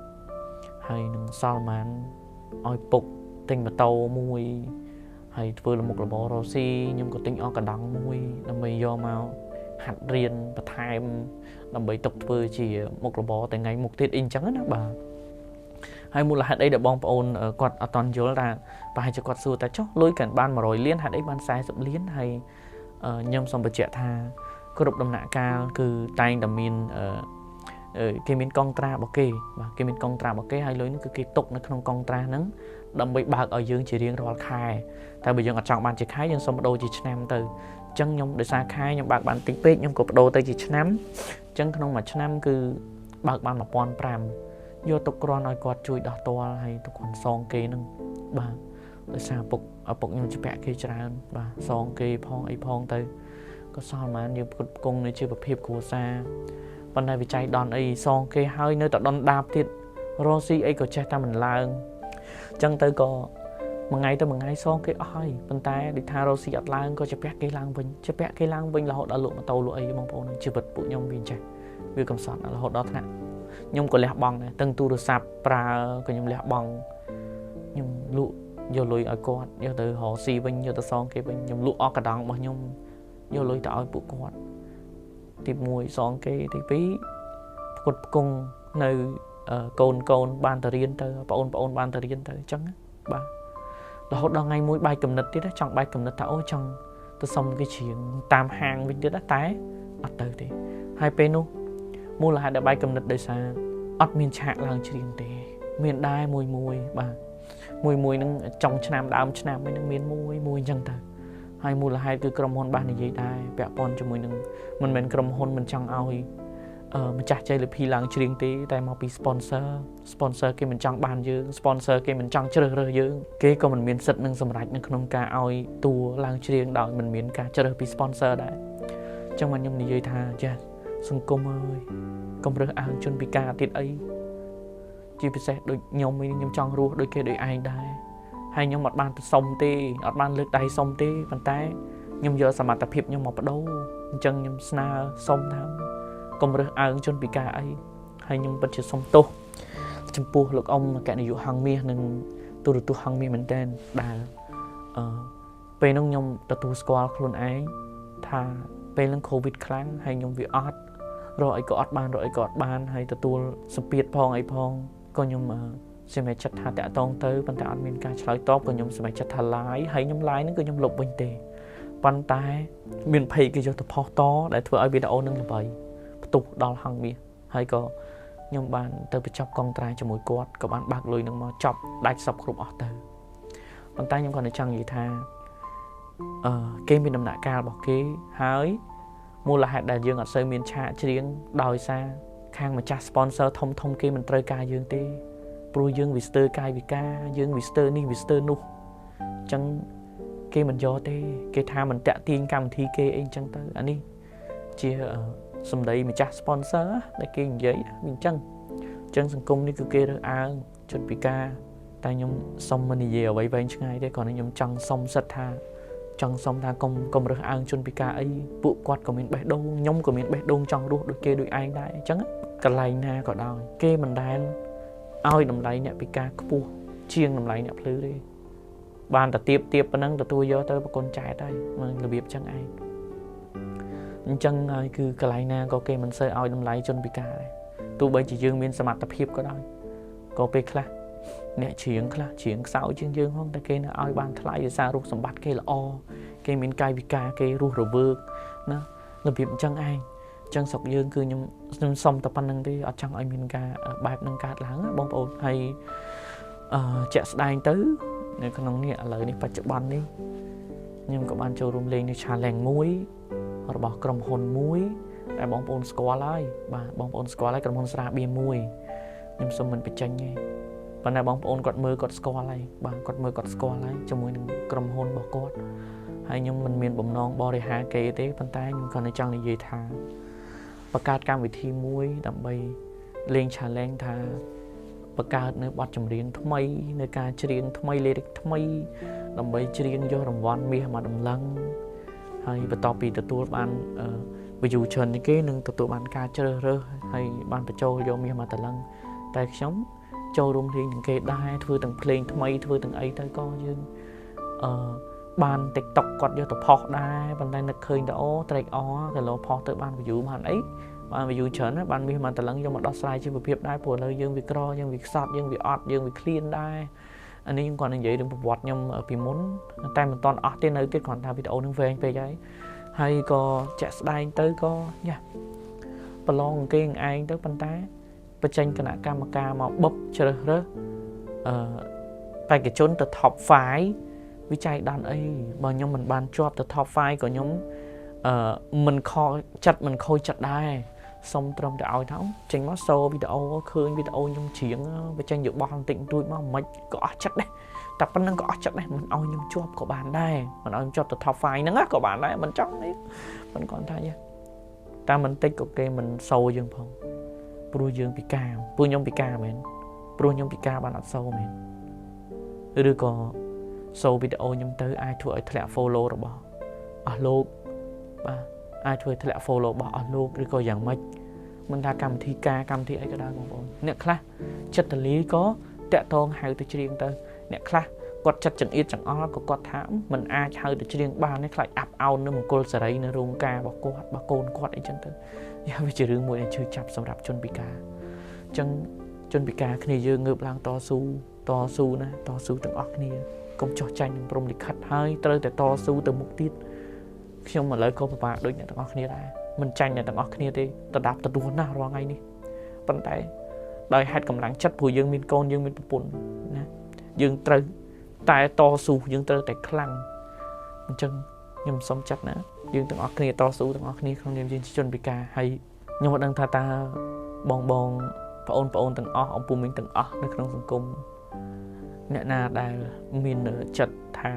ហើយនឹងសល់ម៉ានឲ្យពុកទិញម៉ូតូមួយហើយធ្វើលមុខរបររស់ស៊ីខ្ញុំក៏ទិញអស់កណ្ដងមួយដើម្បីយកមកហាត់រៀនបន្ថែមដើម្បីទុកធ្វើជាមុខរបរតែថ្ងៃមុខទៀតអីអញ្ចឹងណាបាទហើយមូលហេតុអីដែលបងប្អូនគាត់អត់តន់យល់ថាប្រហែលជាគាត់សួរតែចុះលុយកាន់បាន100លានហេតុអីបាន40លានហើយខ្ញុំសូមបញ្ជាក់ថាគ្រប់ដំណាក់កាលគឺតែងតែមានគេមានកងត្រារបស់គេបាទគេមានកងត្រារបស់គេហើយលុយនេះគឺគេទុកនៅក្នុងកងត្រាហ្នឹងដើម្បីបើកឲ្យយើងជារៀងរាល់ខែតែបើយើងអត់ចង់បានជាខែយើងសូមបដូរជាឆ្នាំទៅអញ្ចឹងខ្ញុំដោយសារខែខ្ញុំបើកបានតិចពេកខ្ញុំក៏បដូរទៅជាឆ្នាំអញ្ចឹងក្នុងមួយឆ្នាំគឺបើកបាន1,500យកទុកគ្រាន់ឲ្យគាត់ជួយដោះទាល់ហើយទុកគាត់សងគេហ្នឹងបាទដោយសារឪពុកខ្ញុំជាពាក់គេច្រើនបាទសងគេផងអីផងទៅក៏សល់បានយើងផ្គត់ផ្គង់នៃជីវភាពគ្រួសារប៉ុន្តែវិច័យដនអីសងគេហើយនៅតែដនដាបទៀតរស់ស៊ីអីក៏ចេះតែមិនឡើងអញ្ចឹងទៅក៏មួយថ្ងៃសងគេអស់ហើយប៉ុន្តែដូចថារស់ស៊ីអត់ឡើងក៏ជាពាក់គេឡើងវិញរហូតដល់លក់ម៉ូតូលក់អីបងប្អូនជីវិតពួកខ្ញុំវាចេះវាកំសត់រហូតដល់ថ្នាក់ខ្ញុំក៏លះបង់ដែរទាំងទូរស័ព្ទប្រើក៏ខ្ញុំលះបង់ខ្ញុំលក់យកលុយឲ្យគាត់យកទៅរកស៊ីវិញយកទៅសងគេវិញខ្ញុំលក់អស់កណ្ដងរបស់ខ្ញុំយកលុយទៅឲ្យពួកគាត់ទី1សងគេទី2ផ្គត់ផ្គង់នៅកូនបានទៅរៀនទៅបងប្អូនបានទៅរៀនទៅអញ្ចឹងបាទរហូតដល់ថ្ងៃមួយបែកគំនិតទៀតចង់បែកគំនិតថាអូចង់ទៅសុំគេច្រៀងតាមហាងវិញទៀតតែអត់ទៅទេហើយពេលនោះមូលហេតុដែលបែកគំនិតដោយសារអត់មានឆាកឡើងច្រៀងទេមានដែរមួយបាទមួយនឹងចុងឆ្នាំដើមឆ្នាំហ្នឹងមានមួយអញ្ចឹងទៅហើយមូលហេតុគឺក្រុមហ៊ុនបាននិយាយដែរពាក់ព័ន្ធជាមួយនឹងមិនមែនក្រុមហ៊ុនមិនចង់ឲ្យម្ចាស់ជ័យលាភីឡើងច្រៀងទេតែមកពី sponsor គេមិនចង់បានយើង sponsor គេមិនចង់ជ្រើសរើសយើងគេក៏មិនមានសិទ្ធិនឹងសម្រេចនៅក្នុងការឲ្យតួឡើងច្រៀងដោយមិនមានការជ្រើសពី sponsor ដែរអញ្ចឹងមកខ្ញុំនិយាយថាចាសង្គមអើយកុំរើសអើងជនពិការទៀតអីជាពិសេសដូចខ្ញុំចង់រស់ដូចគេដូចឯងដែរហើយខ្ញុំអត់បានទៅសុំទេអត់បានលើកដៃសុំទេប៉ុន្តែខ្ញុំយកសមត្ថភាពខ្ញុំមកបដូរអញ្ចឹងខ្ញុំស្នើសុំថាកុំរើសអើងជនពិការអីហើយខ្ញុំពិតជាសុំទោសចំពោះលោកអ៊ំអគ្គនាយកហងមាសនិងទូរទស្សន៍ហងមាសមែនទែនដែលពេលនោះខ្ញុំទទួលស្គាល់ខ្លួនឯងថាពេលហ្នឹង COVID ខ្លាំងហើយខ្ញុំវាអត់រកអីក៏អត់បានហើយទទួលសម្ពាធផងអីផងក៏ខ្ញុំសម្រេចចិត្តថាតាក់តងទៅប៉ុន្តែអត់មានការឆ្លើយតបក៏ខ្ញុំសម្រេចចិត្តថា live ហើយខ្ញុំ live ហ្នឹងក៏ខ្ញុំលុបវិញទេប៉ុន្តែមានភ័យគេយកទៅផុសតដែលធ្វើឲ្យវីដេអូហ្នឹងល្បីផ្ទុះដល់ហងមាសហើយក៏ខ្ញុំបានទៅបញ្ចប់កងត្រាជាមួយគាត់ក៏បានបើកលុយនឹងមកចប់ដាច់សពគ្រប់អស់ទៅប៉ុន្តែខ្ញុំគាត់នៅចង់និយាយថាគេមានដំណាក់កាលរបស់គេហើយមូលហេតុដែលយើងអត់សូវមានឆាកច្រៀងដោយសារខាងម្ចាស់ sponsor ធំគេមិនត្រូវការយើងទេព្រោះយើង visitor កាយវិការយើង visitor នេះ visitor នោះអញ្ចឹង គេមិនយកទេគេថាមិនតាក់ទាញកម្មវិធីគេអីចឹងទៅអានេះជាសម្ដីម្ចាស់ sponsor ដែលគេនិយាយវាអញ្ចឹងសង្គមនេះគឺគេរើសអើងជនពិការតែខ្ញុំសុំមិននិយាយអ្វីវែងឆ្ងាយទេគ្រាន់តែខ្ញុំចង់សុំសិទ្ធថាចង់សុំថាកុំរើសអើងជនពិការអីពួកគាត់ក៏មានបេះដូងខ្ញុំក៏មានបេះដូងចង់រស់ដូចគេដូចឯងដែរអញ្ចឹងកន្លែងណាក៏ដោយគេមិនដែលឲ្យតម្លៃអ្នកពិការខ្ពស់ជាងតម្លៃអ្នកភ្លឺទេបានតែទៀបប៉ុណ្ណឹងទទួលយកទៅប្រគុណចែកហើយមករបៀបចឹងឯងអញ្ចឹងហើយគឺកន្លែងណាក៏គេមិនសូវឲ្យតម្លៃជនពិការដែរទោះបីជាយើងមានសមត្ថភាពក៏ដោយក៏ពេលខ្លះអ្នកច្រៀងខ្លះច្រៀងខ្សោយជាងយើងហ្នឹងតែគេនៅឲ្យបានថ្លៃដោយសាររូបសម្បត្តិគេល្អគេមានកាយវិការគេរស់រវើកណារបៀបអញ្ចឹងឯងអញ្ចឹងស្រុកយើងគឺខ្ញុំសុំតែប៉ុណ្្នឹងទេអត់ចង់ឲ្យមានការបែបហ្នឹងកើតឡើងបងប្អូនហើយជាក់ស្ដែងទៅនៅក្នុងនេះឥឡូវនេះបច្ចុប្បន្ននេះខ្ញុំក៏បានចូលរួមលេងនៅ challenge មួយរបស់ក្រុមហ៊ុនមួយដែលបងប្អូនស្គាល់ហើយបាទបងប្អូនស្គាល់ហើយក្រុមហ៊ុនស្រាបៀរមួយខ្ញុំសុំមិនបញ្ចេញទេប៉ុន្តែបងប្អូនគាត់មើលគាត់ស្គាល់ហើយបាទគាត់មើលគាត់ស្គាល់ហើយជាមួយនឹងក្រុមហ៊ុនរបស់គាត់ហើយខ្ញុំមិនមានបំណងបរិហាគេទេប៉ុន្តែខ្ញុំគ្រាន់តែចង់និយាយថាបង្កើតកម្មវិធីមួយដើម្បីលេង challenge ថាបង្កើតនៅបទចម្រៀងថ្មីនៅការច្រៀងថ្មី lyric ថ្មីដើម្បីច្រៀងយករង្វាន់មាសមកដំឡឹងហើយបន្ទាប់ពីទទួលបាន view ច្រើននេះគេនឹងទទួលបានការជ្រើសរើសហើយបានបញ្ចូលយកមាសមកដំឡឹងតែខ្ញុំចូលរួមលេងនឹងគេដែរធ្វើទាំងភ្លេងថ្មីធ្វើទាំងអីទៅក៏យើងបាន TikTok គាត់យកទៅផុសដែរប៉ុន្តែនឹកឃើញទៅអូត្រេកអរគីឡូផុសទៅបាន view បានអីបាន view ច្រើនណាស់បានមាសមកតម្លឹងយកមកដោះស្រាយជីវភាពដែរព្រោះឥឡូវយើងវាក្រយើងវាខ្សត់យើងវាអត់យើងវាឃ្លានដែរអានេះខ្ញុំគាត់និយាយរឿងប្រវត្តិខ្ញុំពីមុនតែមិនទាន់អស់ទេនៅទៀតគ្រាន់តែវីដេអូនឹងវែងពេកហើយក៏ចាក់ស្ដែងទៅក៏យ៉ាប្រឡងគេឯងទៅប៉ុន្តែបញ្ចេញគណៈកម្មការមកបុកជ្រើសរើសបេក្ខជនទៅ top 5វិច័យដានអីបើខ្ញុំមិនបានជាប់ទៅ top 5ក៏ខ្ញុំមិនខកចិត្តមិនខូចចិត្តដែរសុំត្រឹមតែឲ្យថាចេញមកសូវីដេអូឃើញវីដេអូខ្ញុំច្រៀងបញ្ចេញយោបល់បន្តិចបន្តួចមកមិនក៏អស់ចិត្តដែរតែប៉ុណ្្នឹងក៏អស់ចិត្តដែរមិនឲ្យខ្ញុំជាប់ក៏បានដែរមិនឲ្យខ្ញុំជាប់ទៅ top 5ហ្នឹងក៏បានដែរមិនចង់នេះមិនគាត់ថាតែមិនតិចក៏គេមិនសូយើងផងព្រោះយើងពិការព្រោះខ្ញុំពិការមែនព្រោះខ្ញុំពិការបានអត់សូមែនឬក៏សូវីដេអូខ្ញុំទៅអាចធ្វើឲ្យធ្លាក់ follow របស់អស់លោកបាទអាចធ្វើធ្លាក់ follow របស់អស់លោកឬក៏យ៉ាងម៉េចមិនថាកម្មវិធីការកម្មវិធីអីក៏ដោយបងប្អូនអ្នកខ្លះចិត្តតលីក៏តាក់តងហៅទៅច្រៀងទៅអ្នកខ្លះគាត់ចិត្តចង្អៀតចង្អល់ក៏គាត់ថាមិនអាចហៅទៅច្រៀងបានទេខ្លាចអាប់អោននៅមង្គលសេរីនៅរោងការរបស់គាត់របស់កូនគាត់អីចឹងទៅវាជារឿងមួយដែលឈឺចាប់សម្រាប់ជនពិការអញ្ចឹងជនពិការគ្នាយើងងើបឡើងតស៊ូណាតស៊ូទាំងអស់គ្នាកុំចោះចាញ់នឹងព្រំលិខិតហើយត្រូវតែតស៊ូទៅមុខទៀតខ្ញុំឥឡូវក៏ពិបាកដូចអ្នកទាំងអស់គ្នាដែរមិនចាញ់អ្នកទាំងអស់គ្នាទេដដាប់ទទូសណាស់រាល់ថ្ងៃនេះប៉ុន្តែដោយហេតុកម្លាំងចិត្តព្រោះយើងមានកូនយើងមានប្រពន្ធណាយើងត្រូវតែតស៊ូយើងត្រូវតែខ្លាំងអញ្ចឹងខ្ញុំសុំចិត្តណាយើងទាំងអស់គ្នាតស៊ូទាំងអស់គ្នាក្នុងនាមយើងជាជនពិការហើយខ្ញុំមិនដឹងថាតើបងបងប្អូនទាំងអស់អំពុំមីងទាំងអស់នៅក្នុងសង្គមអ្នកណាដែលមានចិត្តថា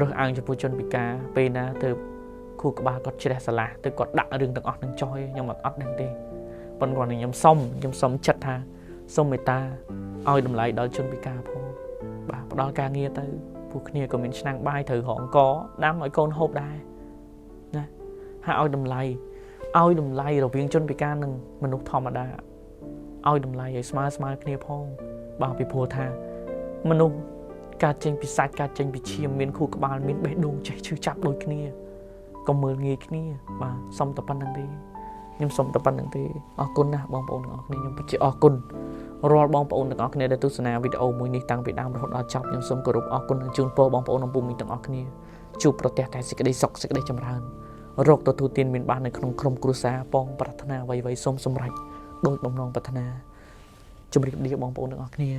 រើសអើងចំពោះជនពិការពេលណាទៅខួរក្បាលគាត់ជ្រះស្រឡះទៅគាត់ដាក់រឿងទាំងអស់នឹងចោលខ្ញុំអត់ដឹងទេប៉ុន្តែគាត់ខ្ញុំសុំចិត្តថាសុំមេត្តាឲ្យតម្លៃដល់ជនពិការផងបាទផ្ដល់ការងារទៅពួកគ្នាក៏មានឆ្នាំងបាយត្រូវរកអង្គដាំឲ្យកូនហូបដែរណាហើយឲ្យតម្លៃរវាងជនពិការនិងមនុស្សធម្មតាឲ្យតម្លៃឲ្យស្មើគ្នាផងបាទពីព្រោះថាមនុស្សការចេញពីសាច់ការចេញពីឈាមមានខួរក្បាលមានបេះដូងចេះឈឺចាប់ដូចគ្នាកុំមើលងាយគ្នាបាទសុំតែប៉ុណ្្នឹងទេខ្ញុំសុំតែប៉ុណ្្នឹងទេអរគុណណាស់បងប្អូនទាំងអស់គ្នាខ្ញុំពិតជាអរគុណរាល់បងប្អូនទាំងអស់គ្នាដែលទស្សនាវីដេអូមួយនេះតាំងពីដើមរហូតដល់ចប់ខ្ញុំសូមគោរពអរគុណនិងជូនពរបងប្អូនអំពុំមីទាំងអស់គ្នាជួបប្រទះតែសេចក្តីសុខសេចក្តីចម្រើនរកទទួលទានមានបាននៅក្នុងក្រុមគ្រួសារបងប្រាថ្នាអ្វីៗសូមសម្រេចដោយបំណងប្រាថ្នាជម្រាបលាបងប្អូនទាំងអស់គ្នា